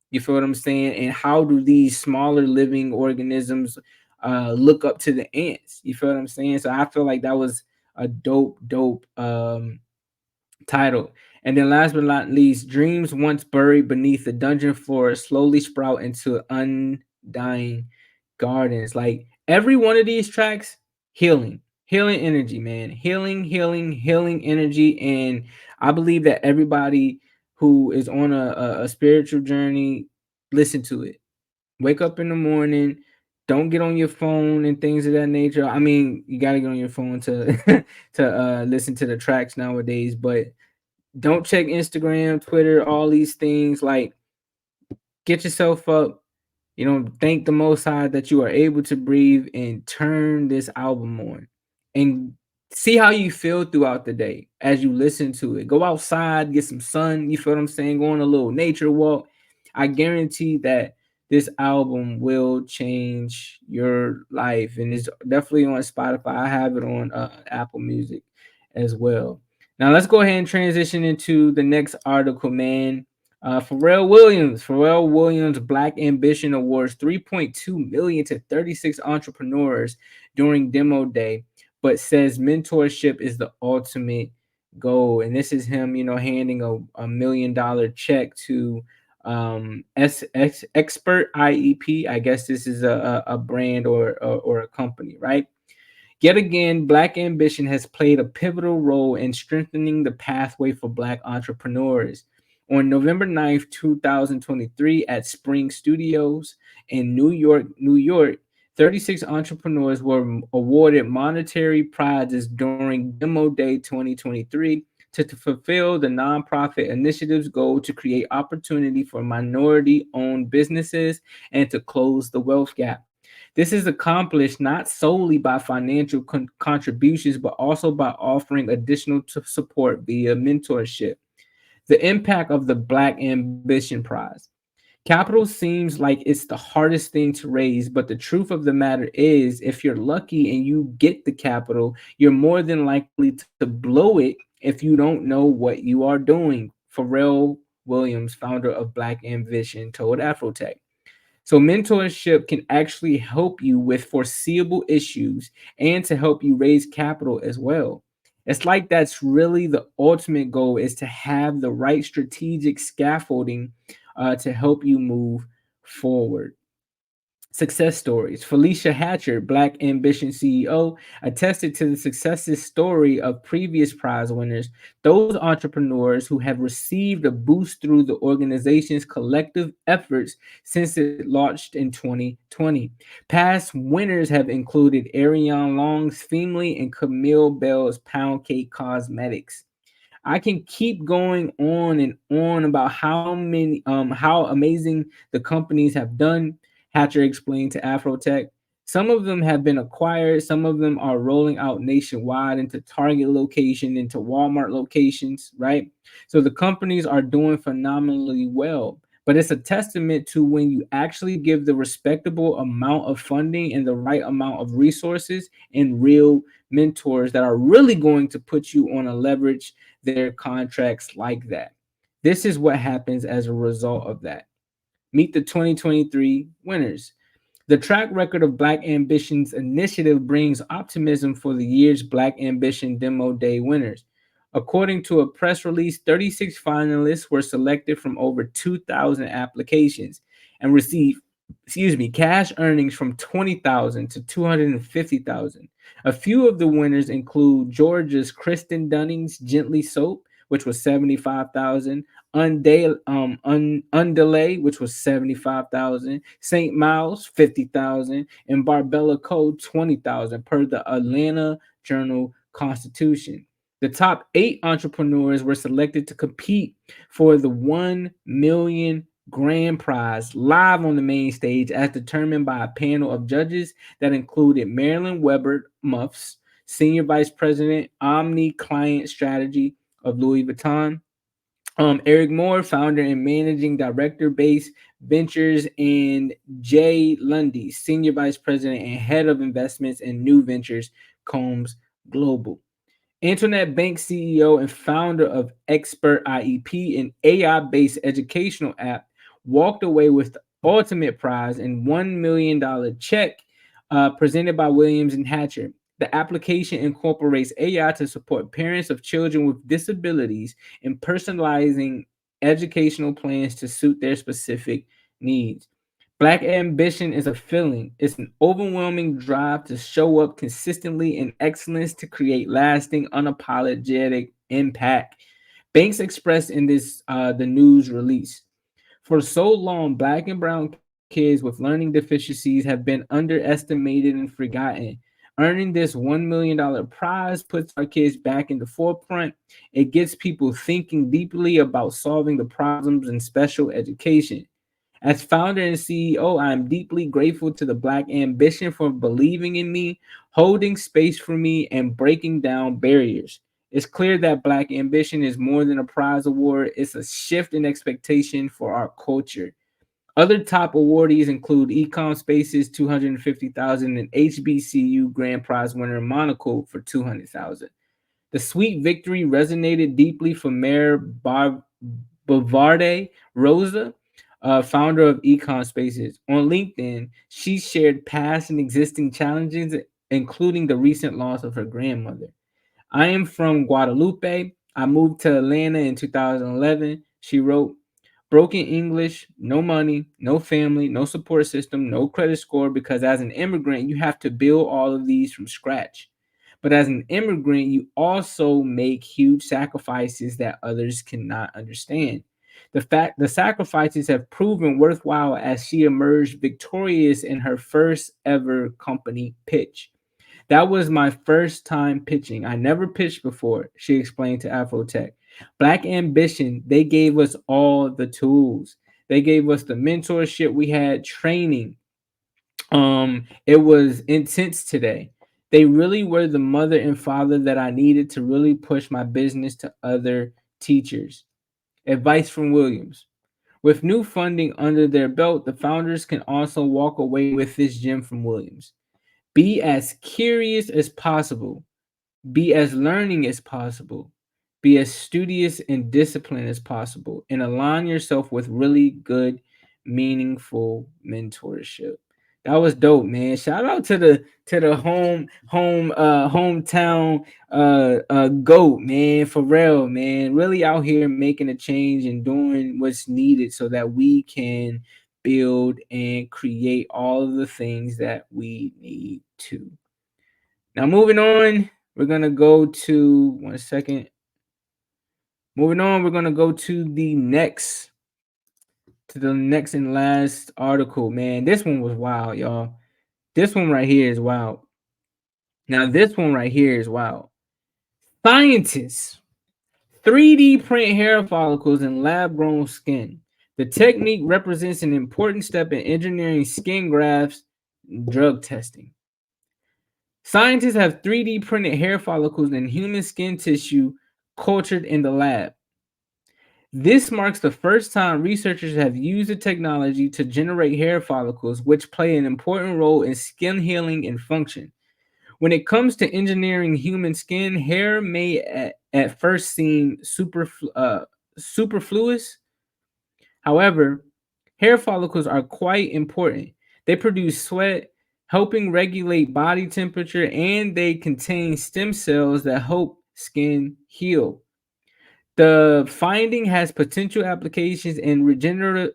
You feel what I'm saying? And how do these smaller living organisms look up to the ants? You feel what I'm saying? So I feel like that was a dope title. And then last but not least, dreams once buried beneath the dungeon floor slowly sprout into undying gardens. Like every one of these tracks, healing energy, man. Healing energy. And I believe that everybody who is on a spiritual journey, listen to it. Wake up in the morning. Don't get on your phone and things of that nature. I mean, you gotta get on your phone to to listen to the tracks nowadays, but don't check Instagram, Twitter, all these things. Like, get yourself up. Thank the Most High that you are able to breathe, and turn this album on and see how you feel throughout the day as you listen to it. Go outside, get some sun. You feel what I'm saying? Go on a little nature walk. I guarantee that this album will change your life, and it's definitely on Spotify. I have it on Apple Music as well. Now let's go ahead and transition into the next article, man. Pharrell Williams Black Ambition awards 3.2 million to 36 entrepreneurs during demo day, but says mentorship is the ultimate goal. And this is him, handing a $1 million check to Expert IEP. I guess this is a brand or a company, right? Yet again, Black Ambition has played a pivotal role in strengthening the pathway for Black entrepreneurs. On November 9th, 2023, at Spring Studios in New York, 36 entrepreneurs were awarded monetary prizes during Demo Day 2023 to fulfill the nonprofit initiative's goal to create opportunity for minority-owned businesses and to close the wealth gap. This is accomplished not solely by financial contributions, but also by offering additional support via mentorship. The impact of the Black Ambition Prize. Capital seems like it's the hardest thing to raise, but the truth of the matter is, if you're lucky and you get the capital, you're more than likely to blow it if you don't know what you are doing. Pharrell Williams, founder of Black Ambition, told Afrotech. So mentorship can actually help you with foreseeable issues and to help you raise capital as well. It's like that's really the ultimate goal, is to have the right strategic scaffolding to help you move forward. Success stories. Felicia Hatcher, Black Ambition CEO, attested to the success story of previous prize winners, those entrepreneurs who have received a boost through the organization's collective efforts since it launched in 2020. Past winners have included Ariane Long's Femely and Camille Bell's Pound Cake Cosmetics. I can keep going on and on about how amazing the companies have done. Hatcher explained to Afrotech. Some of them have been acquired, some of them are rolling out nationwide into Target location, into Walmart locations, right? So the companies are doing phenomenally well. but it's a testament to when you actually give the respectable amount of funding and the right amount of resources and real mentors that are really going to put you on a leverage their contracts like that. This is what happens as a result of that. Meet the 2023 winners. The track record of Black Ambition's initiative brings optimism for the year's Black Ambition Demo Day winners. According to a press release, 36 finalists were selected from over 2,000 applications and received, cash earnings from 20,000 to 250,000. A few of the winners include Georgia's Kristen Dunning's Gently Soap, which was 75,000, Undelay, which was 75,000, St. Miles 50,000, and Barbella Code 20,000 per the Atlanta Journal Constitution. The top 8 entrepreneurs were selected to compete for the 1 million grand prize live on the main stage as determined by a panel of judges that included Marilyn Weber Muffs, Senior Vice President, Omni Client Strategy of Louis Vuitton, Eric Moore, founder and managing director, Base Ventures, and Jay Lundy, senior vice president and head of investments and new ventures, Combs Global. Internet Bank CEO and founder of Expert IEP, an AI-based educational app, walked away with the ultimate prize and $1 million check presented by Williams and Hatcher. The application incorporates AI to support parents of children with disabilities in personalizing educational plans to suit their specific needs. Black ambition is a feeling. It's an overwhelming drive to show up consistently in excellence to create lasting, unapologetic impact. Banks expressed in this the news release. For so long, Black and brown kids with learning deficiencies have been underestimated and forgotten. Earning this $1 million prize puts our kids back in the forefront. It gets people thinking deeply about solving the problems in special education. As founder and CEO, I am deeply grateful to the Black Ambition for believing in me, holding space for me, and breaking down barriers. It's clear that Black Ambition is more than a prize award, it's a shift in expectation for our culture. Other top awardees include Ecom Spaces 250,000 and HBCU Grand Prize winner Monaco for 200,000. The sweet victory resonated deeply for Mayor Bavarde Rosa, founder of Econ Spaces. On LinkedIn, she shared past and existing challenges, including the recent loss of her grandmother. I am from Guadalupe. I moved to Atlanta in 2011. She wrote, broken English, no money, no family, no support system, no credit score, because as an immigrant, you have to build all of these from scratch. But as an immigrant, you also make huge sacrifices that others cannot understand. The sacrifices have proven worthwhile as she emerged victorious in her first ever company pitch. That was my first time pitching. I never pitched before, she explained to Afrotech. Black Ambition, they gave us all the tools. They gave us the mentorship. We had training. It was intense today. They really were the mother and father that I needed to really push my business to other teachers. Advice from Williams. With new funding under their belt, the founders can also walk away with this gem from Williams. Be as curious as possible. Be as learning as possible. Be as studious and disciplined as possible. And align yourself with really good, meaningful mentorship. That was dope, man. Shout out to the hometown goat, man. For real, man. Really out here making a change and doing what's needed so that we can build and create all of the things that we need to. Now, moving on, we're gonna go to 1 second. Moving on, we're gonna go to the next and last article. Man, this one was wild, y'all. This one right here is wild. Now, this one right here is wild. Scientists 3D print hair follicles in lab grown skin. The technique represents an important step in engineering skin grafts drug testing. Scientists have 3D printed hair follicles in human skin tissue cultured in the lab. This marks the first time researchers have used the technology to generate hair follicles, which play an important role in skin healing and function. When it comes to engineering human skin, hair may at first seem superfluous. However, hair follicles are quite important. They produce sweat, helping regulate body temperature, and they contain stem cells that help skin heal. The finding has potential applications in regenerative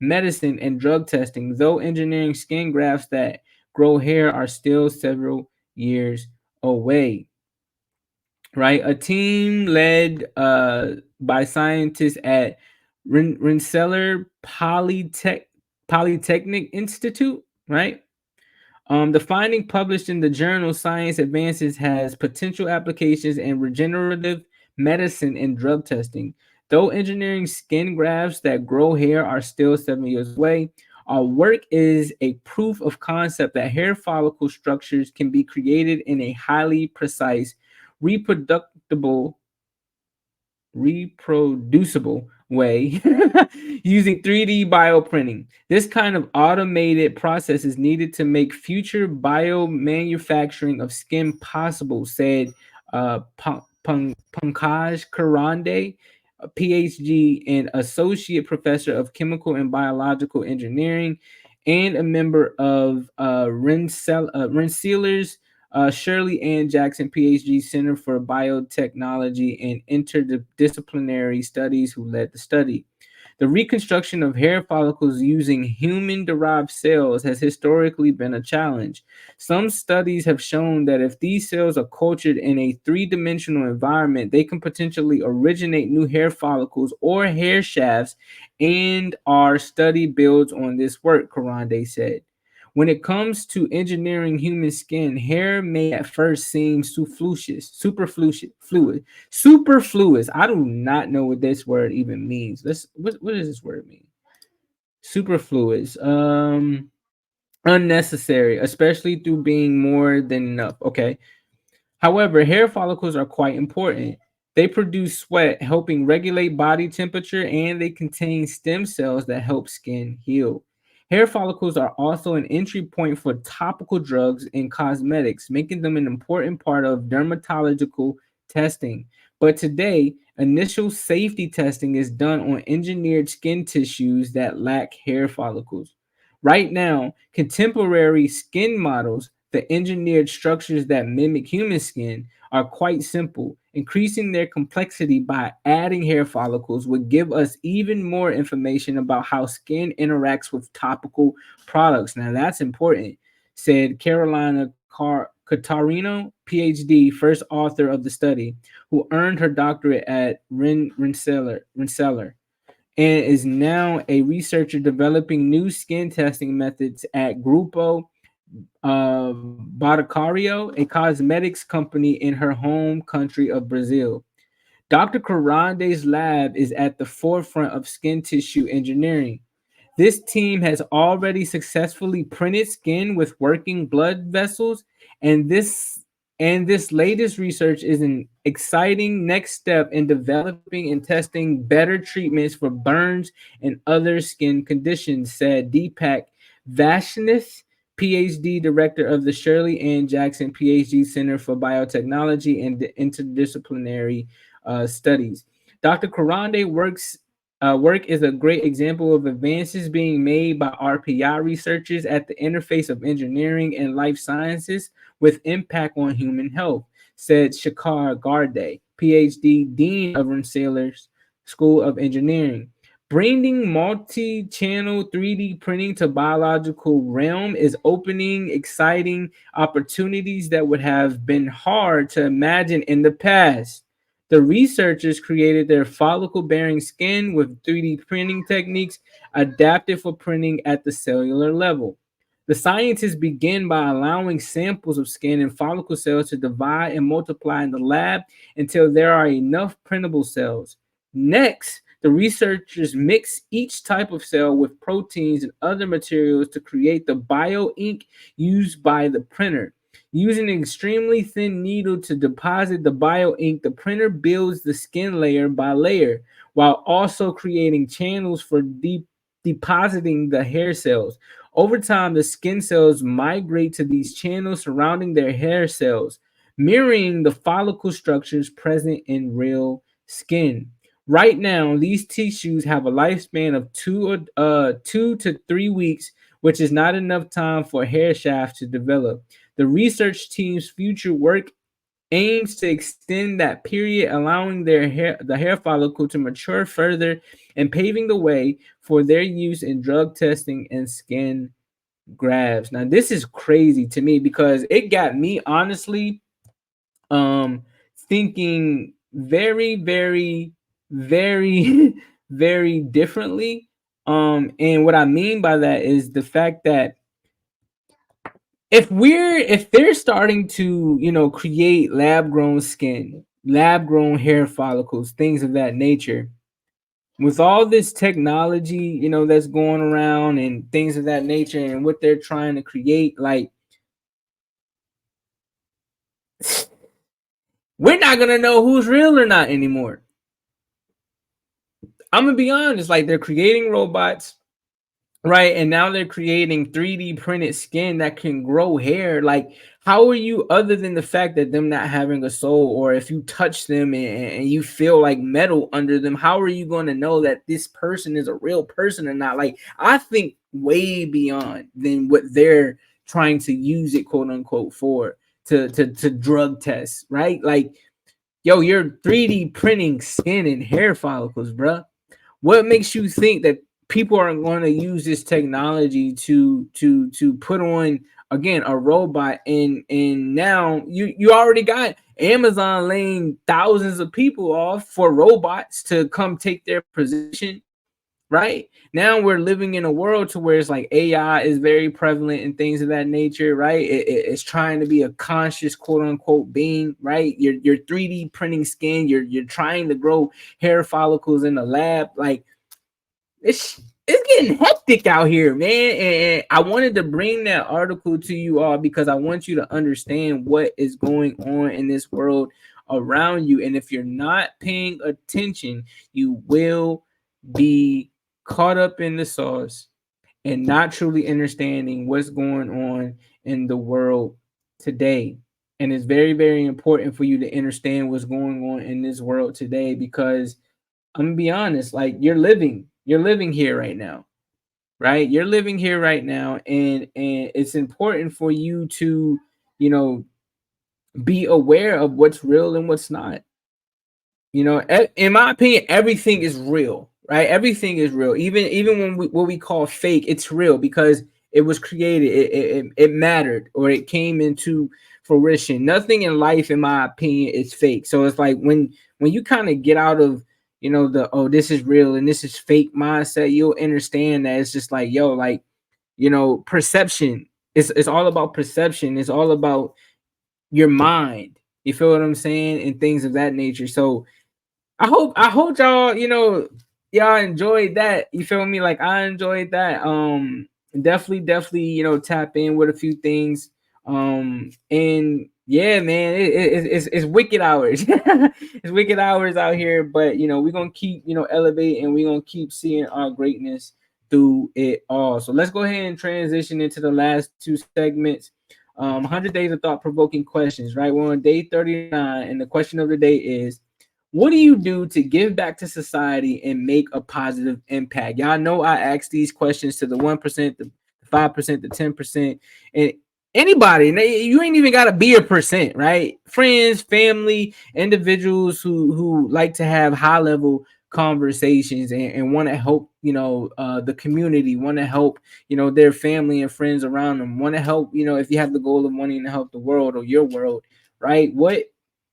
medicine and drug testing, though engineering skin grafts that grow hair are still several years away. Right, a team led by scientists at Rensselaer Polytechnic Institute, right? The finding published in the journal Science Advances has potential applications in regenerative medicine and drug testing. Though engineering skin grafts that grow hair are still 7 years away, our work is a proof of concept that hair follicle structures can be created in a highly precise, reproducible reproducible way using 3D bioprinting. This kind of automated process is needed to make future biomanufacturing of skin possible, said Pankaj Karande, a PhD and associate professor of chemical and biological engineering, and a member of Rensselaer's Shirley Ann Jackson, PhD, Center for Biotechnology and Interdisciplinary Studies, who led the study. The reconstruction of hair follicles using human derived cells has historically been a challenge. Some studies have shown that if these cells are cultured in a three-dimensional environment, they can potentially originate new hair follicles or hair shafts, and our study builds on this work, Karande said. When it comes to engineering human skin, hair may at first seem superfluous. I do not know what this word even means. What does this word mean? Superfluous. Unnecessary, especially through being more than enough. Okay. However, hair follicles are quite important. They produce sweat, helping regulate body temperature, and they contain stem cells that help skin heal. Hair follicles are also an entry point for topical drugs and cosmetics, making them an important part of dermatological testing. But today, initial safety testing is done on engineered skin tissues that lack hair follicles. Right now, contemporary skin models, the engineered structures that mimic human skin, are quite simple. Increasing their complexity by adding hair follicles would give us even more information about how skin interacts with topical products. Now, that's important, said Carolina Catarino, PhD, first author of the study, who earned her doctorate at Rensselaer, and is now a researcher developing new skin testing methods at Grupo Boticario, a cosmetics company in her home country of Brazil. Dr. Karande's lab is at the forefront of skin tissue engineering. This team has already successfully printed skin with working blood vessels, and this latest research is an exciting next step in developing and testing better treatments for burns and other skin conditions, said Deepak Vaishnath, PhD director of the Shirley Ann Jackson PhD Center for Biotechnology and Interdisciplinary Studies. Dr. Karande work is a great example of advances being made by RPI researchers at the interface of engineering and life sciences with impact on human health, said Shakar Garde, PhD, Dean of Rensselaer's School of Engineering. Bringing multi-channel 3D printing to biological realm is opening exciting opportunities that would have been hard to imagine in the past. The researchers created their follicle-bearing skin with 3D printing techniques adapted for printing at the cellular level. The scientists begin by allowing samples of skin and follicle cells to divide and multiply in the lab until there are enough printable cells. Next, the researchers mix each type of cell with proteins and other materials to create the bio ink used by the printer. Using an extremely thin needle to deposit the bio ink, the printer builds the skin layer by layer while also creating channels for depositing the hair cells. Over time, the skin cells migrate to these channels surrounding their hair cells, mirroring the follicle structures present in real skin. Right now, these tissues have a lifespan of 2 to 3 weeks, which is not enough time for hair shaft to develop. The research team's future work aims to extend that period, allowing the hair follicle to mature further and paving the way for their use in drug testing and skin grafts. Now, this is crazy to me because it got me honestly um thinking very, very, very, very differently. And what I mean by that is the fact that if they're starting to create lab grown skin, lab grown hair follicles, things of that nature, with all this technology that's going around and things of that nature and what they're trying to create, like, we're not gonna know who's real or not anymore. I'm gonna be honest, like, they're creating robots, right? And now they're creating 3D printed skin that can grow hair. Like, how are you, other than the fact that them not having a soul, or if you touch them and you feel like metal under them, how are you going to know that this person is a real person or not? Like, I think way beyond than what they're trying to use it, quote unquote, for to drug tests, right? Like, yo, you're 3D printing skin and hair follicles, bruh. What makes you think that people are going to use this technology to put on, again, a robot? And now you already got Amazon laying thousands of people off for robots to come take their position, right? Now we're living in a world to where it's like AI is very prevalent and things of that nature, right? It's trying to be a conscious, quote unquote, being, right? You're 3D printing skin, you're trying to grow hair follicles in the lab. Like, it's getting hectic out here, man. And I wanted to bring that article to you all because I want you to understand what is going on in this world around you. And if you're not paying attention, you will be caught up in the sauce and not truly understanding what's going on in the world today. And it's very, very important for you to understand what's going on in this world today, because I'm gonna be honest, like, you're living here right now, right? You're living here right now, and it's important for you to, you know, be aware of what's real and what's not. In my opinion, everything is real, right? Everything is real. Even when what we call fake, it's real because it was created. It mattered, or it came into fruition. Nothing in life, in my opinion, is fake. So it's like when you kind of get out of the, oh, this is real and this is fake mindset, you'll understand that it's just like, yo, like, perception. It's all about perception. It's all about your mind. You feel what I'm saying? And things of that nature. So I hope y'all, y'all enjoyed that. You feel me? Like, I enjoyed that. Definitely, tap in with a few things. And yeah, man, it's wicked hours. It's wicked hours out here, but we're gonna keep, elevating, and we're gonna keep seeing our greatness through it all. So let's go ahead and transition into the last two segments. 100 days of thought-provoking questions, right? We're on day 39, and the question of the day is, what do you do to give back to society and make a positive impact? Y'all know I ask these questions to the 1%, the 5%, the 10%, and anybody. You ain't even got to be a percent, right? Friends, family, individuals who like to have high level conversations and want to help, the community, want to help, their family and friends around them, want to help, if you have the goal of wanting to help the world or your world, right? What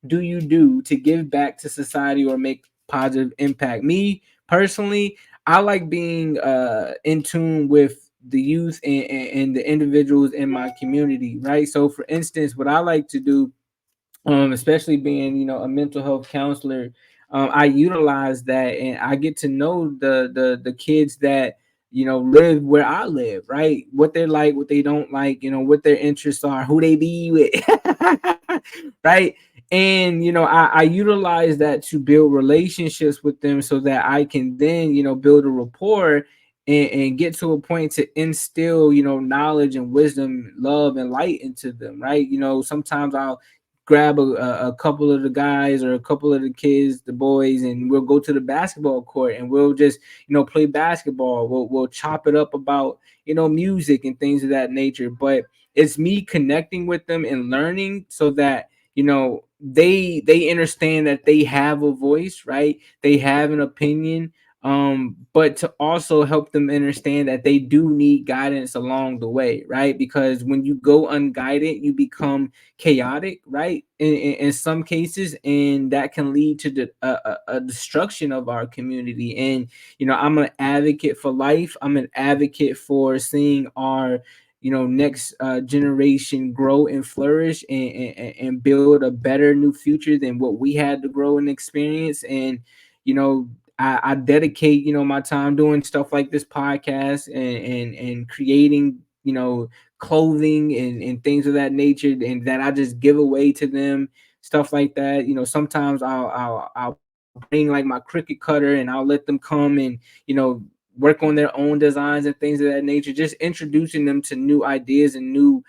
do you do to give back to society or make positive impact? Me personally, I like being in tune with the youth and the individuals in my community, right? So for instance, what I like to do, especially being, a mental health counselor, I utilize that, and I get to know the kids that live where I live, right? What they like, what they don't like, what their interests are, who they be with, right? And I utilize that to build relationships with them so that I can then build a rapport and get to a point to instill knowledge and wisdom, love and light into them, right? Sometimes I'll grab a couple of the guys or a couple of the kids, the boys, and we'll go to the basketball court and we'll just play basketball. We'll chop it up about music and things of that nature. But it's me connecting with them and learning so that they understand that they have a voice, right? They have an opinion, but to also help them understand that they do need guidance along the way, right? Because when you go unguided, you become chaotic, right? In some cases, and that can lead to a destruction of our community. And I'm an advocate for life. I'm an advocate for seeing our next generation grow and flourish and build a better new future than what we had to grow and experience. And I dedicate my time doing stuff like this podcast and creating clothing and things of that nature, and that I just give away to them, stuff like that. Sometimes I'll bring like my Cricut cutter and I'll let them come and work on their own designs and things of that nature, just introducing them to new ideas and new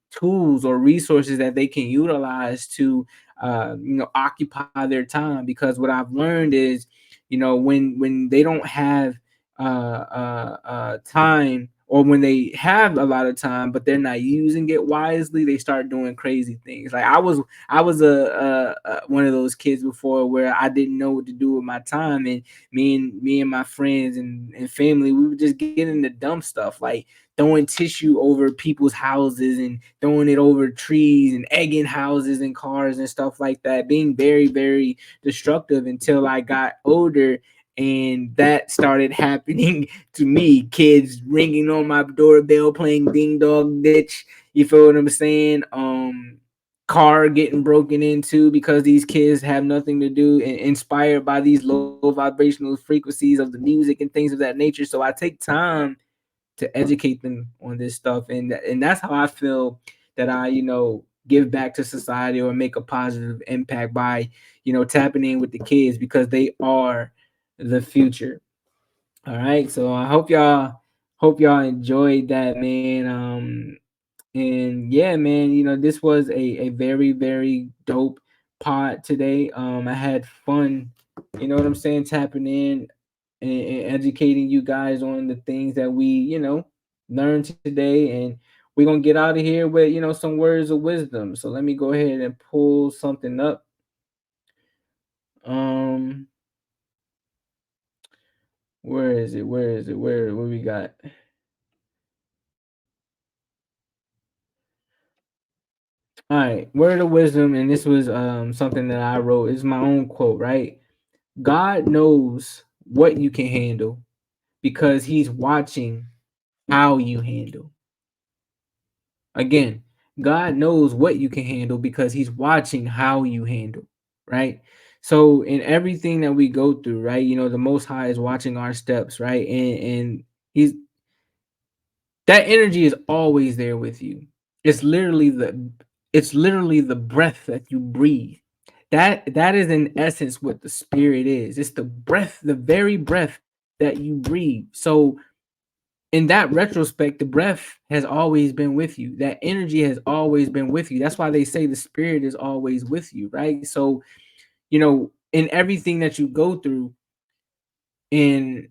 tools or resources that they can utilize to occupy their time. Because what I've learned is when they don't have time, or when they have a lot of time but they're not using it wisely, they start doing crazy things. Like I was a one of those kids before where I didn't know what to do with my time, and me and my friends and family, we would just get into dumb stuff like throwing tissue over people's houses and throwing it over trees and egging houses and cars and stuff like that, being very, very destructive until I got older. And that started happening to me. Kids ringing on my doorbell, playing ding dong ditch. You feel what I'm saying? Car getting broken into because these kids have nothing to do, and inspired by these low vibrational frequencies of the music and things of that nature. So I take time to educate them on this stuff, and that's how I feel that I give back to society or make a positive impact by tapping in with the kids, because they are the future. All right, so I hope y'all enjoyed that, man. And yeah, man, this was a very, very dope pod today. I had fun, what I'm saying, tapping in and educating you guys on the things that we learned today. And we're gonna get out of here with some words of wisdom. So let me go ahead and pull something up. um where is it, where we got? All right, word of wisdom, and this was something that I wrote. It's my own quote, right? God knows what you can handle because he's watching how you handle. Again, God knows what you can handle because he's watching how you handle, right? So in everything that we go through, right, the most high is watching our steps, right? And he's that energy is always there with you. It's literally the breath that you breathe. That is in essence what the spirit is. It's the breath, the very breath that you breathe. So in that retrospect, the breath has always been with you. That energy has always been with you. That's why they say the spirit is always with you, right? So, in everything that you go through, in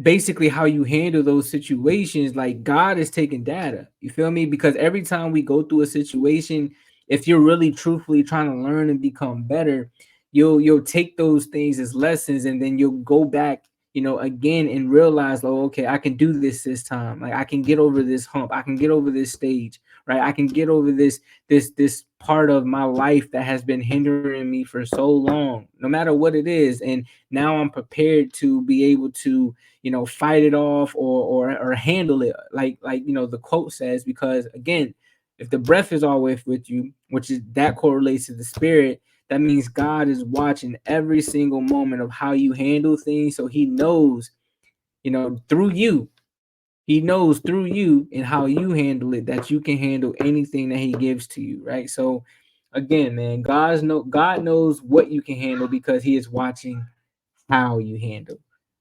basically how you handle those situations, like God is taking data. You feel me? Because every time we go through a situation, if you're really truthfully trying to learn and become better, you'll take those things as lessons, and then you'll go back again and realize, oh, okay, I can do this time. Like I can get over this hump, I can get over this stage, right? I can get over this part of my life that has been hindering me for so long, no matter what it is. And now I'm prepared to be able to fight it off, or handle it, like the quote says. Because again, if the breath is always with you, which is that correlates to the spirit, that means God is watching every single moment of how you handle things, so he knows through you. He knows through you and how you handle it that you can handle anything that he gives to you, right? So again, man, God knows what you can handle because he is watching how you handle.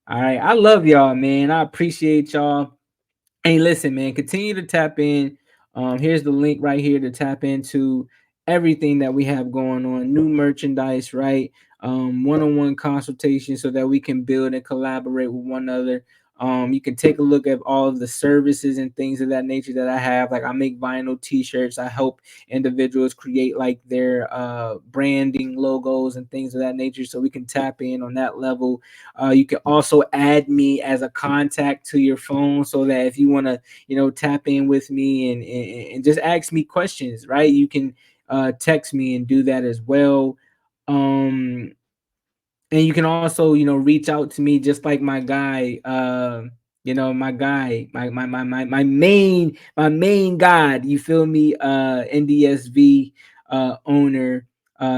All right. I love y'all, man. I appreciate y'all. Hey, listen, man, continue to tap in. Here's the link right here to tap into everything that we have going on, new merchandise, right? One-on-one consultation so that we can build and collaborate with one another. You can take a look at all of the services and things of that nature that I have. Like I make vinyl t-shirts. I help individuals create like their branding logos and things of that nature so we can tap in on that level. You can also add me as a contact to your phone so that if you want to, tap in with me and just ask me questions, right? You can text me and do that as well. Um, and you can also reach out to me just like my guy, my guy, my main god, you feel me, NDSV owner,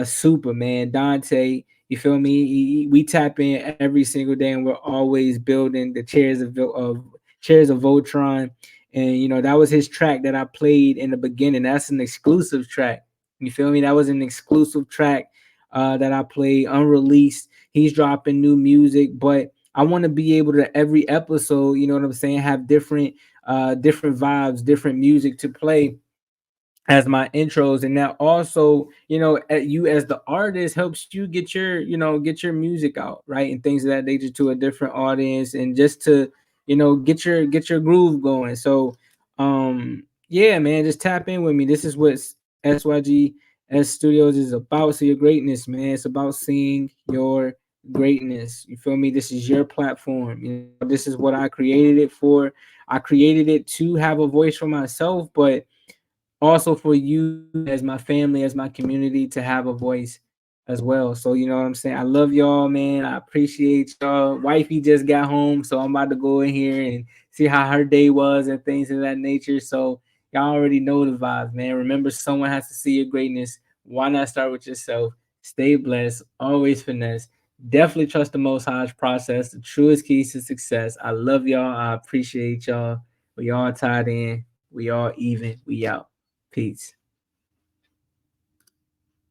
Superman Dante, you feel me. We tap in every single day and we're always building the chairs of Voltron. And that was his track that I played in the beginning. That's an exclusive track, you feel me. That was an exclusive track that I played unreleased. He's dropping new music, but I want to be able to every episode, you know what I'm saying, have different vibes, different music to play as my intros. And that also, you as the artist helps you get your music out, right, and things of that nature to a different audience, and just to get your groove going. So yeah, man, just tap in with me. This is what SYGS Studios is about. See your greatness, man. It's about seeing your greatness, you feel me. This is your platform, this is what I created it for. I created it to have a voice for myself, but also for you as my family, as my community, to have a voice as well. So you know what I'm saying? I love y'all, man. I appreciate y'all. Wifey just got home, so I'm about to go in here and see how her day was and things of that nature. So y'all already know the vibes, man. Remember, someone has to see your greatness. Why not start with yourself? Stay blessed, always finesse. Definitely trust the most high's process, the truest keys to success. I love y'all. I appreciate y'all. We all tied in. We all even. We out. Peace.